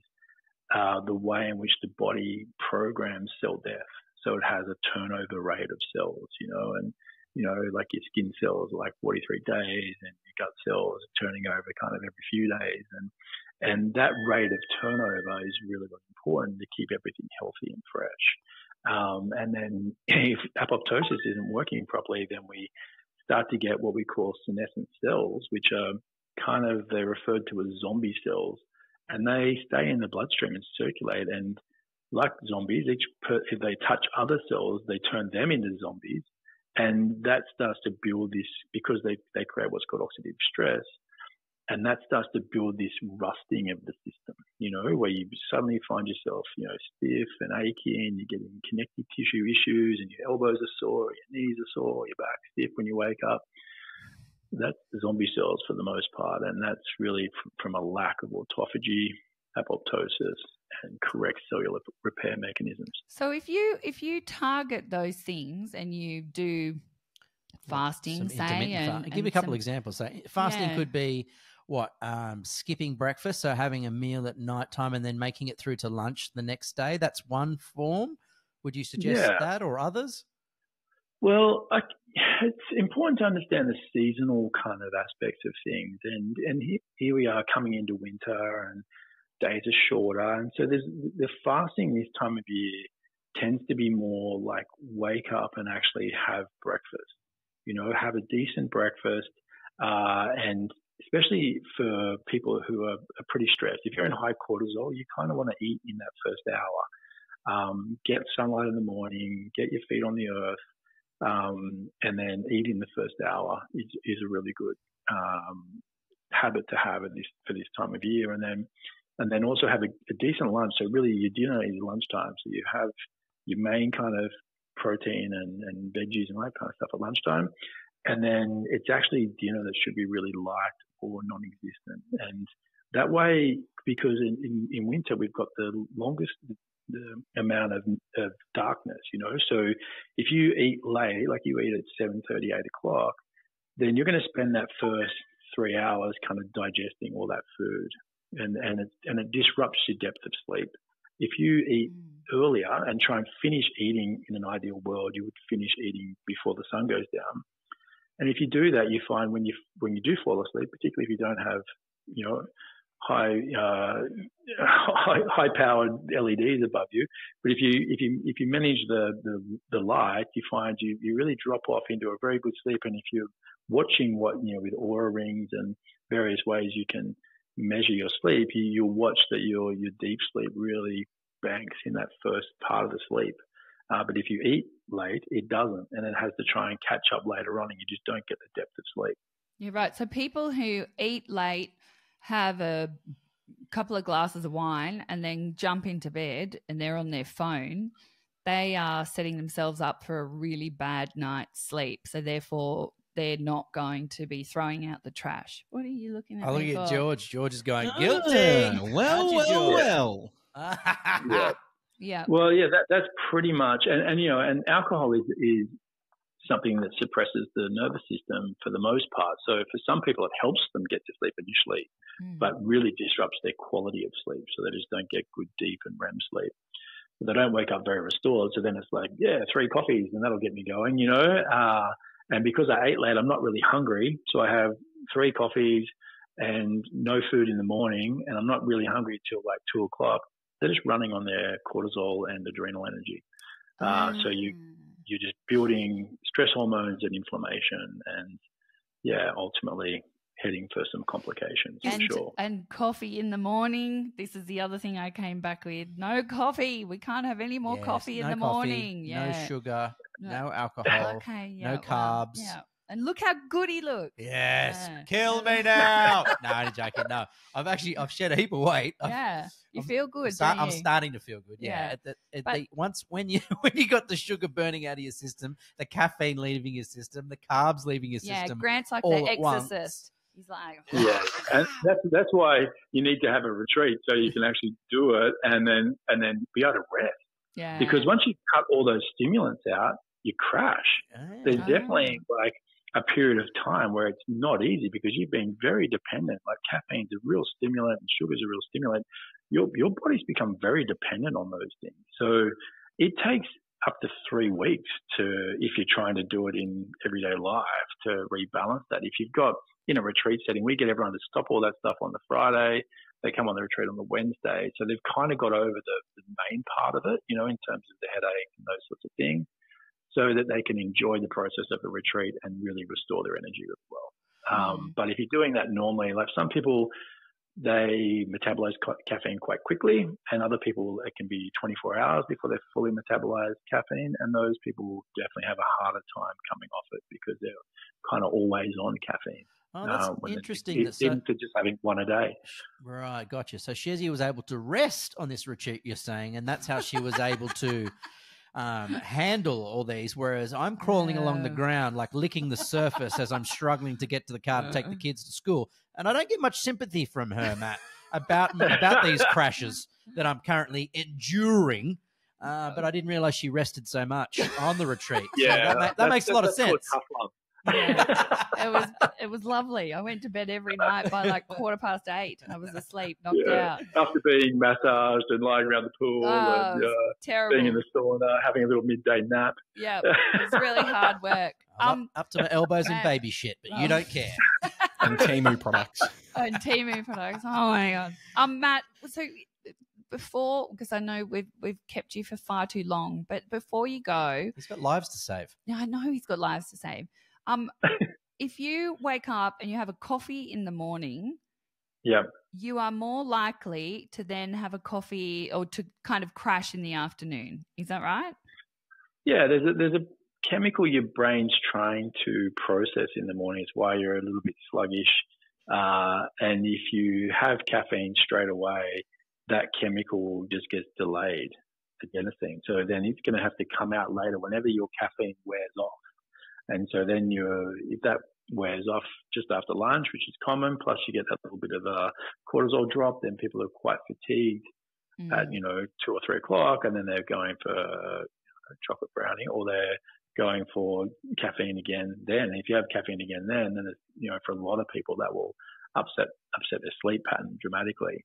the way in which the body programs cell death. So it has a turnover rate of cells, and like your skin cells are like 43 days, and your gut cells are turning over kind of every few days. And that rate of turnover is really, really important to keep everything healthy and fresh. And then if apoptosis isn't working properly, then we start to get what we call senescent cells, which are they're referred to as zombie cells. And they stay in the bloodstream and circulate. And like zombies, if they touch other cells, they turn them into zombies. And that starts to build this, because they create what's called oxidative stress. And that starts to build this rusting of the system, where you suddenly find yourself, stiff and achy, and you're getting connective tissue issues, and your elbows are sore, your knees are sore, your back's stiff when you wake up. That's the zombie cells for the most part. And that's really from a lack of autophagy, apoptosis, and correct cellular repair mechanisms. So if you target those things and you do fasting, give a couple examples. So fasting could be skipping breakfast, so having a meal at night time and then making it through to lunch the next day. That's one form. Would you suggest that, or others? Well, it's important to understand the seasonal kind of aspects of things, and here we are coming into winter, and days are shorter, and so there's the fasting this time of year tends to be more like wake up and actually have breakfast, have a decent breakfast, and especially for people who are pretty stressed. If you're in high cortisol, you kind of want to eat in that first hour. Get sunlight in the morning, get your feet on the earth, and then eat in the first hour is a really good habit to have for this time of year. And then also have a decent lunch. So really your dinner is lunchtime. So you have your main kind of protein and veggies and that kind of stuff at lunchtime. And then it's actually dinner that should be really light or non-existent. And that way, because in winter, we've got the longest amount of darkness, So if you eat late, like you eat at 7:30, 8 o'clock, then you're going to spend that first 3 hours kind of digesting all that food. And it disrupts your depth of sleep. If you eat earlier and try and finish eating in an ideal world, you would finish eating before the sun goes down. And if you do that, you find when you do fall asleep, particularly if you don't have, high powered LEDs above you. But if you manage the light, you find you really drop off into a very good sleep. And if you're watching with Aura rings and various ways you can measure your sleep, you'll watch that your deep sleep really banks in that first part of the sleep. But if you eat late, it doesn't, and it has to try and catch up later on, and you just don't get the depth of sleep. You're right. So people who eat late, have a couple of glasses of wine, and then jump into bed and they're on their phone, they are setting themselves up for a really bad night's sleep. So therefore, they're not going to be throwing out the trash. What are you looking at? I look me at for? George. George is going guilty. Well. Yeah. Yeah. Well, yeah, that's pretty much, and alcohol is something that suppresses the nervous system for the most part. So for some people, it helps them get to sleep initially, but really disrupts their quality of sleep. So they just don't get good deep and REM sleep. But they don't wake up very restored. So then it's like, 3 coffees and that'll get me going, and because I ate late, I'm not really hungry. So I have 3 coffees and no food in the morning, and I'm not really hungry till like 2 o'clock. They're just running on their cortisol and adrenal energy. So you're just building stress hormones and inflammation, and ultimately heading for some complications for sure. And coffee in the morning. This is the other thing I came back with. No coffee. We can't have any more coffee in the morning. No sugar, no alcohol, no carbs. Yeah. And look how good he looks. Yes. Kill me now. No, I'm joking. No, I've shed a heap of weight. You feel good. I'm starting to feel good. Yeah. When you got the sugar burning out of your system, the caffeine leaving your system, the carbs leaving your system. Yeah, Grant's like all the at once. exorcist. He's like, and that's why you need to have a retreat so you can actually do it and then be able to rest. Yeah. Because once you cut all those stimulants out, you crash. There's definitely like a period of time where it's not easy because you've been very dependent. Like caffeine's a real stimulant and sugar's a real stimulant. Your body's become very dependent on those things. So it takes up to 3 weeks if you're trying to do it in everyday life, to rebalance that. If you've got in a retreat setting, we get everyone to stop all that stuff on the Friday. They come on the retreat on the Wednesday. So they've kind of got over the main part of it, in terms of the headache and those sorts of things, so that they can enjoy the process of the retreat and really restore their energy as well. But if you're doing that normally, like some people, they metabolize caffeine quite quickly, and other people, it can be 24 hours before they fully metabolize caffeine, and those people will definitely have a harder time coming off it because they're kind of always on caffeine. Oh, that's interesting. Even for just having 1 a day. Right, gotcha. So Chezzi was able to rest on this retreat, you're saying, and that's how she was able to handle all these, whereas I'm crawling along the ground, like licking the surface as I'm struggling to get to the car to take the kids to school. And I don't get much sympathy from her, Matt, about these crashes that I'm currently enduring. But I didn't realize she rested so much on the retreat. Yeah, so that makes a lot of sense. Yeah. It was lovely. I went to bed every night by like 8:15. I was asleep, knocked out. After being massaged and lying around the pool and terrible. being in the sauna, having a little midday nap. Yeah, it was really hard work. Up to my elbows in baby shit, but you don't care. And Temu products. Oh, my God. Matt, so before, because I know we've kept you for far too long, but before you go, he's got lives to save. Yeah, I know he's got lives to save. If you wake up and you have a coffee in the morning, you are more likely to then have a coffee or to kind of crash in the afternoon. Is that right? Yeah, there's a chemical your brain's trying to process in the morning. It's why you're a little bit sluggish. And if you have caffeine straight away, that chemical just gets delayed, adenosine. So then it's going to have to come out later whenever your caffeine wears off. And so then if that wears off just after lunch, which is common, plus you get that little bit of a cortisol drop, then people are quite fatigued at 2 or 3 o'clock, and then they're going for a chocolate brownie, or they're going for caffeine again then. And if you have caffeine again then it's, for a lot of people that will upset their sleep pattern dramatically.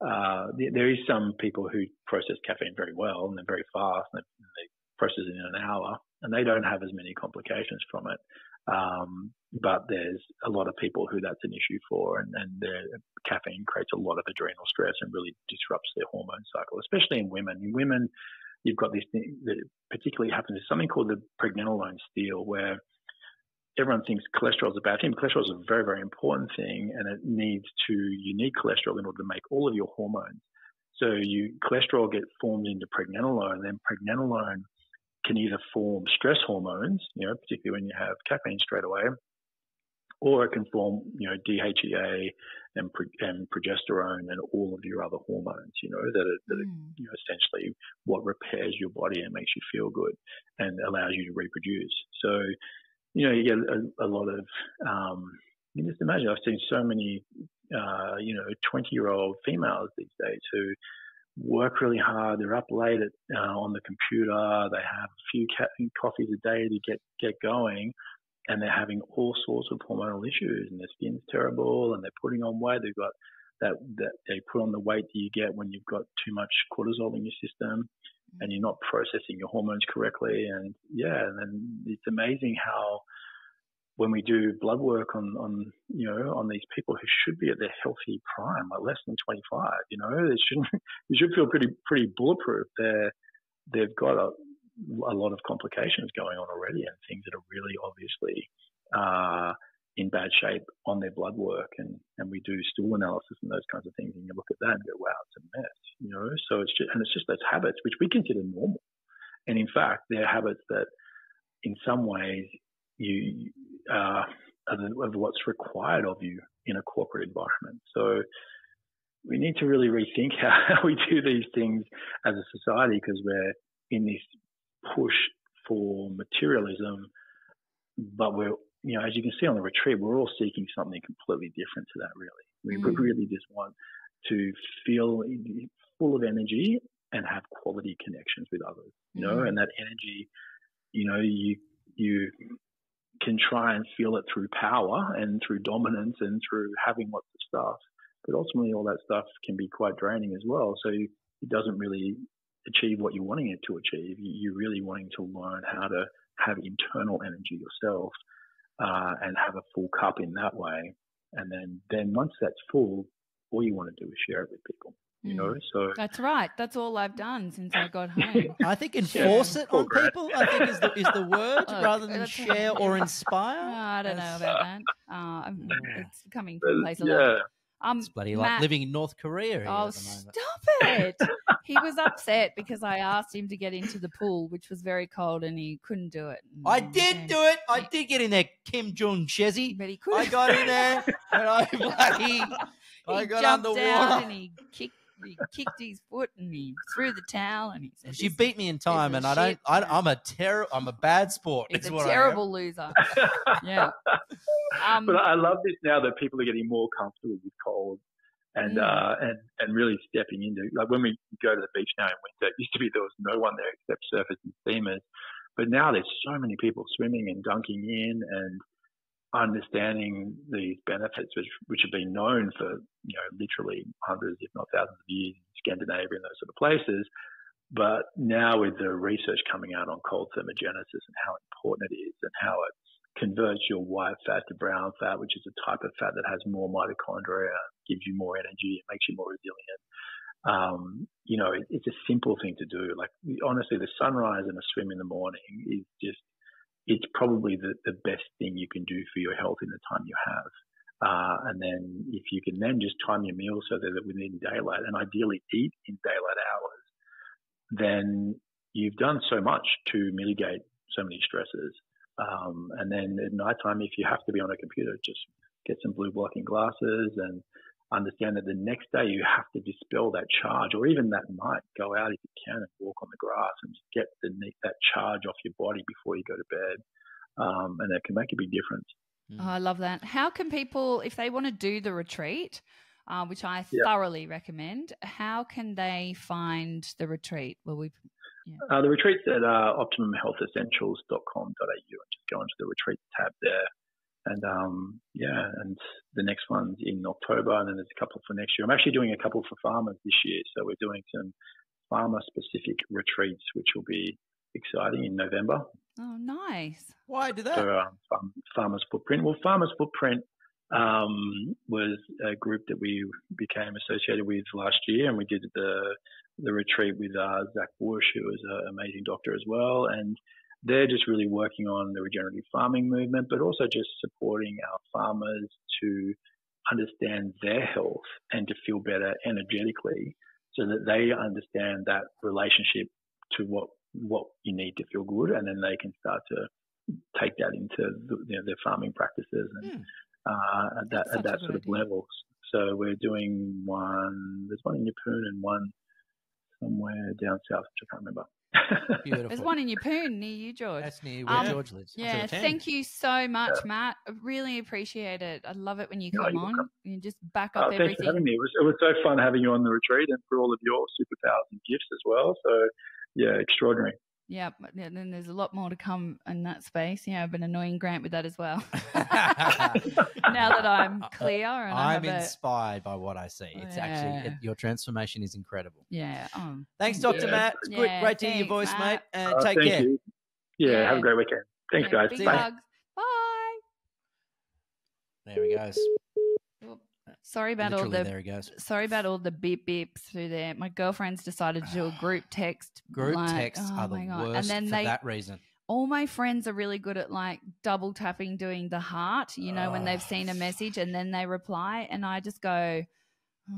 There is some people who process caffeine very well and they're very fast and they process it in an hour and they don't have as many complications from it. But there's a lot of people who that's an issue for, and caffeine creates a lot of adrenal stress and really disrupts their hormone cycle, especially in women. In women, you've got this thing that particularly happens. There's something called the pregnenolone steal, where everyone thinks cholesterol is a bad thing. Cholesterol is a very, very important thing, and you need cholesterol in order to make all of your hormones. So cholesterol gets formed into pregnenolone, and then pregnenolone can either form stress hormones, particularly when you have caffeine straight away, or it can form, DHEA and progesterone and all of your other hormones, that are essentially what repairs your body and makes you feel good and allows you to reproduce. So, you get a lot of, you just imagine, I've seen so many, 20-year-old females these days who work really hard. They're up late on the computer. They have a few coffees a day to get going, and they're having all sorts of hormonal issues, and their skin's terrible, and they're putting on weight. They've got that they put on the weight that you get when you've got too much cortisol in your system, and you're not processing your hormones correctly. And then it's amazing how when we do blood work on these people who should be at their healthy prime, like less than 25, they should feel pretty bulletproof. They've got a lot of complications going on already, and things that are really obviously in bad shape on their blood work, and we do stool analysis and those kinds of things, and you look at that and go, wow, it's a mess, So it's just those habits which we consider normal, and in fact they're habits that in some ways of what's required of you in a corporate environment. So we need to really rethink how we do these things as a society, because we're in this push for materialism, but we're, as you can see on the retreat, we're all seeking something completely different to that, really. We really just want to feel full of energy and have quality connections with others, and that energy, you can try and feel it through power and through dominance and through having lots of stuff. But ultimately, all that stuff can be quite draining as well. So it doesn't really achieve what you're wanting it to achieve. You're really wanting to learn how to have internal energy yourself and have a full cup in that way. And then once that's full, all you want to do is share it with people. So that's right. That's all I've done since I got home. I think enforce it on people, I think is the word, rather than share or inspire. I don't know about that. It's coming from a place of love. It's bloody like living in North Korea here at the moment. Stop it. He was upset because I asked him to get into the pool, which was very cold, and he couldn't do it. I did do it. I did get in there, Kim Jong Chezzi. But he couldn't. I got in there, and I got jumped underwater. Down and he kicked his foot and he threw the towel and he said, she beat me in time, and I'm a bad sport. He's a terrible loser. Yeah. But I love this now that people are getting more comfortable with cold and really stepping into, like when we go to the beach now in winter, it used to be there was no one there except surfers and steamers, but now there's so many people swimming and dunking in and understanding these benefits which have been known for literally hundreds if not thousands of years in Scandinavia and those sort of places, but now with the research coming out on cold thermogenesis and how important it is and how it converts your white fat to brown fat, which is a type of fat that has more mitochondria, gives you more energy, it makes you more resilient. It's a simple thing to do. Like honestly, the sunrise and a swim in the morning is just, it's probably the best thing you can do for your health in the time you have. And then if you can then just time your meals so that within daylight, and ideally eat in daylight hours, then you've done so much to mitigate so many stresses. And then at nighttime, if you have to be on a computer, just get some blue blocking glasses and understand that the next day you have to dispel that charge, or even that night, go out if you can and walk on the grass and just get that charge off your body before you go to bed. And that can make a big difference. Oh, I love that. How can people, if they want to do the retreat, which I thoroughly recommend, how can they find the retreat? The retreat's at optimumhealthessentials.com.au, and just go into the retreat tab there. And and the next one's in October, and then there's a couple for next year. I'm actually doing a couple for farmers this year, so we're doing some farmer-specific retreats, which will be exciting in November. Oh, nice. Why do that? for Farmers Footprint. Well, Farmers Footprint was a group that we became associated with last year, and we did the retreat with Zach Bush, who is an amazing doctor as well, and they're just really working on the regenerative farming movement, but also just supporting our farmers to understand their health and to feel better energetically, so that they understand that relationship to what you need to feel good, and then they can start to take that into their farming practices and at that sort of levels. So we're doing one. There's one in Yeppoon and one somewhere down south, which I can't remember. Beautiful. There's one in Yeppoon near you, George. That's near where George lives. Yeah, thank you so much, Matt. I really appreciate it. I love it when you come on. You just back up everything. Thanks for having me. It was so fun having you on the retreat and for all of your superpowers and gifts as well. So, yeah, extraordinary. Yeah, and then there's a lot more to come in that space. Yeah, I've been annoying Grant with that as well. Now that I'm clear. And I'm inspired by what I see. It's actually, your transformation is incredible. Yeah. Thanks, Dr. Matt. It's great to hear your voice, Matt. And take thank care. You. Yeah, have a great weekend. Thanks, guys. Big Bye. hugs. Bye. There he goes. Sorry about there he goes. Sorry about all the beep beeps through there. My girlfriend's decided to do a group text. Group texts are the worst and then for that reason. All my friends are really good at like double tapping, doing the heart, when they've seen a message and then they reply. And I just go,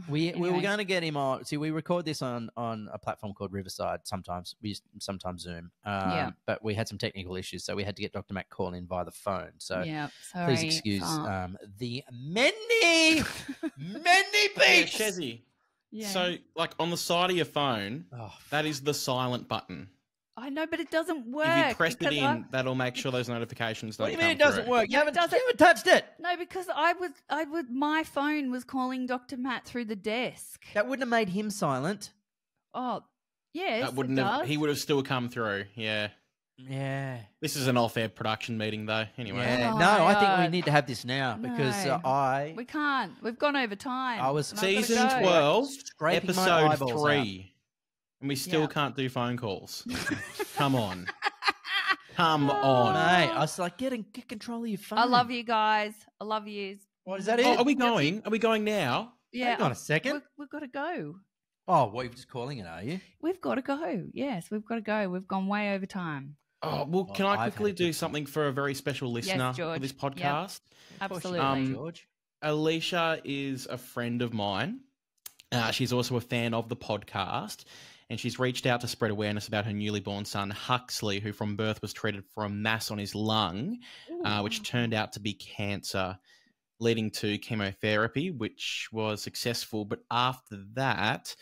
we were going to get him on. See, we record this on a platform called Riverside sometimes. We sometimes Zoom. But we had some technical issues, so we had to get Dr. Matt call in via the phone. So please excuse the many beeps. Chezzi. Yeah. So, like on the side of your phone, that is the silent button. I know, but it doesn't work. If you pressed it in, that'll make sure those notifications don't come through. What do you mean it doesn't work? You haven't touched it. No, because my phone was calling Dr. Matt through the desk. That wouldn't have made him silent. Oh, yes, that wouldn't have. He would have still come through. Yeah. Yeah. This is an off-air production meeting, though. Anyway. Yeah. I think we need to have this now because we can't. We've gone over time. I was season 12, episode 3. And we still can't do phone calls. Come on. Come on. Mate, I was like, get control of your phone. I love you guys. I love you. What is that it? Are we going? Are we going now? Yeah. Hang on a second. We've got to go. Oh, you're just calling it, are you? We've got to go. Yes, we've got to go. We've gone way over time. Oh, well, can I quickly do something for a very special listener of this podcast? Yep. Absolutely. George. Alicia is a friend of mine. She's also a fan of the podcast. And she's reached out to spread awareness about her newly born son, Huxley, who from birth was treated for a mass on his lung, which turned out to be cancer, leading to chemotherapy, which was successful. But after that,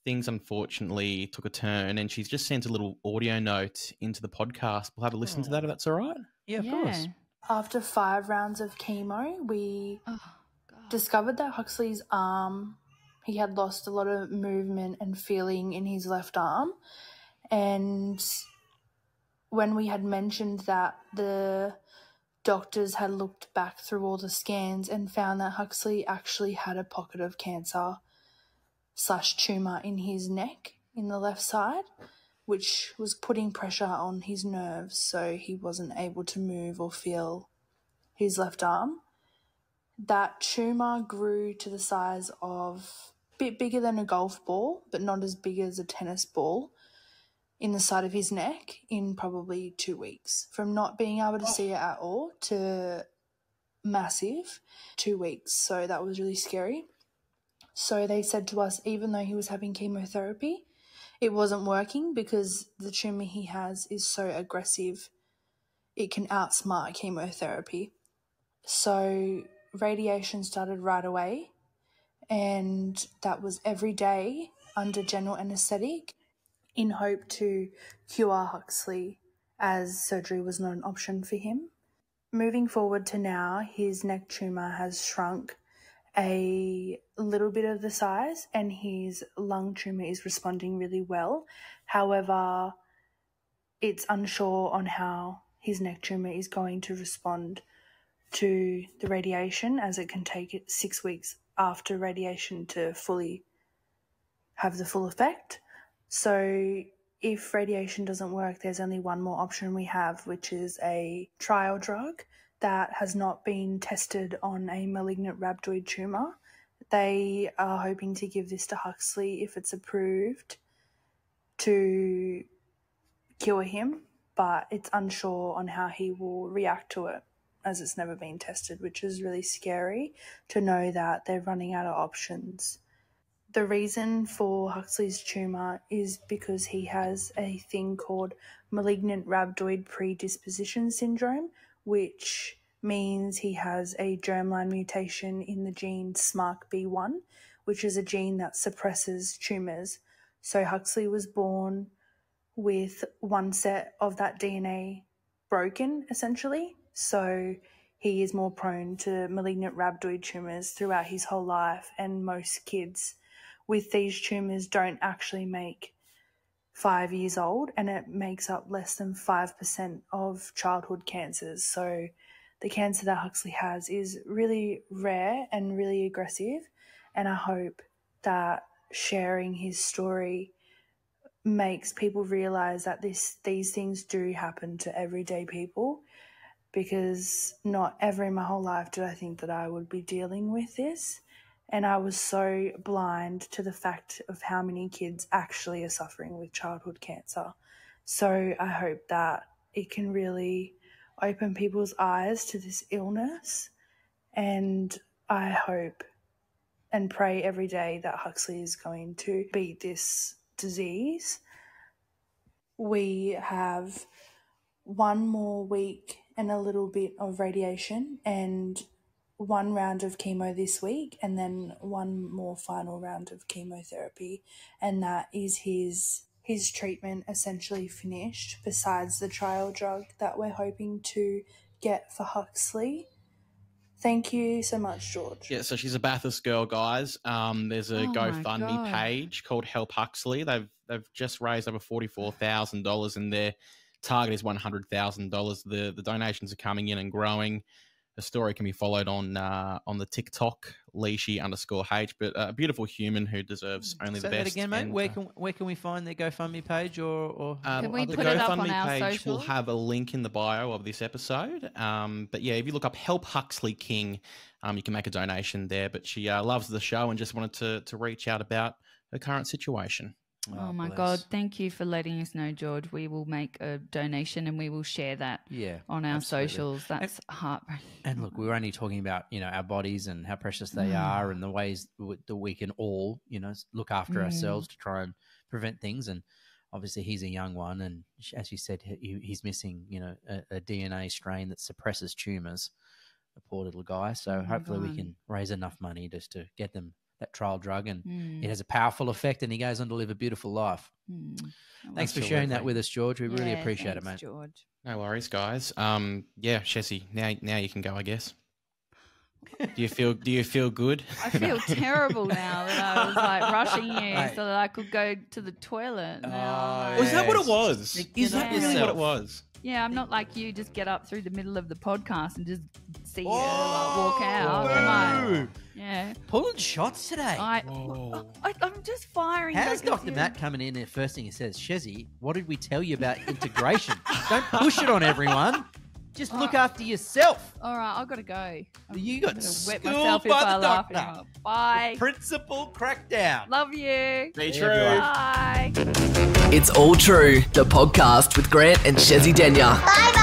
things unfortunately took a turn, and she's just sent a little audio note into the podcast. We'll have a listen to that if that's all right. Yeah, of course. After 5 rounds of chemo, we discovered that Huxley's arm... He had lost a lot of movement and feeling in his left arm. And when we had mentioned that, the doctors had looked back through all the scans and found that Huxley actually had a pocket of cancer / tumour in his neck in the left side, which was putting pressure on his nerves, so he wasn't able to move or feel his left arm. That tumour grew to the size of a bit bigger than a golf ball, but not as big as a tennis ball, in the side of his neck in probably 2 weeks. From not being able to see it at all to massive, 2 weeks. So that was really scary. So they said to us, even though he was having chemotherapy, it wasn't working because the tumour he has is so aggressive, it can outsmart chemotherapy. So radiation started right away, and that was every day under general anaesthetic in hope to cure Huxley, as surgery was not an option for him. Moving forward to now, his neck tumour has shrunk a little bit of the size and his lung tumour is responding really well. However, it's unsure on how his neck tumour is going to respond to the radiation, as it can take 6 weeks after radiation to fully have the full effect. So if radiation doesn't work, there's only one more option we have, which is a trial drug that has not been tested on a malignant rhabdoid tumour. They are hoping to give this to Huxley if it's approved to cure him, but it's unsure on how he will react to it as it's never been tested, which is really scary to know that they're running out of options. The reason for Huxley's tumour is because he has a thing called malignant rhabdoid predisposition syndrome, which means he has a germline mutation in the gene SMARCB1, which is a gene that suppresses tumours. So Huxley was born with one set of that DNA broken, essentially. So he is more prone to malignant rhabdoid tumours throughout his whole life, and most kids with these tumours don't actually make 5 years old, and it makes up less than 5% of childhood cancers. So the cancer that Huxley has is really rare and really aggressive, and I hope that sharing his story makes people realise that these things do happen to everyday people, because not ever in my whole life did I think that I would be dealing with this. And I was so blind to the fact of how many kids actually are suffering with childhood cancer. So I hope that it can really open people's eyes to this illness. And I hope and pray every day that Huxley is going to beat this disease. We have one more week and a little bit of radiation and one round of chemo this week, and then one more final round of chemotherapy, and that is his treatment essentially finished, besides the trial drug that we're hoping to get for Huxley. Thank you so much, George. Yeah, so she's a Bathurst girl, guys. There's a GoFundMe page called Help Huxley. They've just raised over $44,000, and their target is $100,000. The donations are coming in and growing. The story can be followed on the TikTok Leishy_H, but a beautiful human who deserves only the best. Say that again, mate. And, where can we find their GoFundMe page or can we the put it up on GoFundMe our page social? will have a link in the bio of this episode. But yeah, if you look up Help Huxley King, you can make a donation there. But she loves the show and just wanted to reach out about her current situation. Oh my God. Thank you for letting us know, George. We will make a donation and we will share that on our socials. That's heartbreaking. And look, we were only talking about, our bodies and how precious they are and the ways that we can all, look after ourselves to try and prevent things. And obviously he's a young one. And as you said, he's missing, a DNA strain that suppresses tumours, the poor little guy. So hopefully we can raise enough money just to get them that trial drug, and it has a powerful effect, and he goes on to live a beautiful life. Thanks for sharing that with us, George. We really appreciate it, mate. George. No worries, guys. Chezzi, now you can go, I guess. Do you feel good? I feel terrible now that I was rushing you so that I could go to the toilet. Was that what it was? Is that really what it was? Yeah, I'm not like you, just get up through the middle of the podcast and just see you walk out. Am I? Yeah. Pulling shots today. I'm just firing. How's Dr. Matt coming in and first thing he says, Chezzi, what did we tell you about integration? Don't push it on everyone. Just look after yourself. All right, I've got to go. You got wet myself if I laugh anymore. Bye. Principal crackdown. Love you. Be true. Bye. It's All True, the podcast with Grant and Chezzi Denya. Bye bye.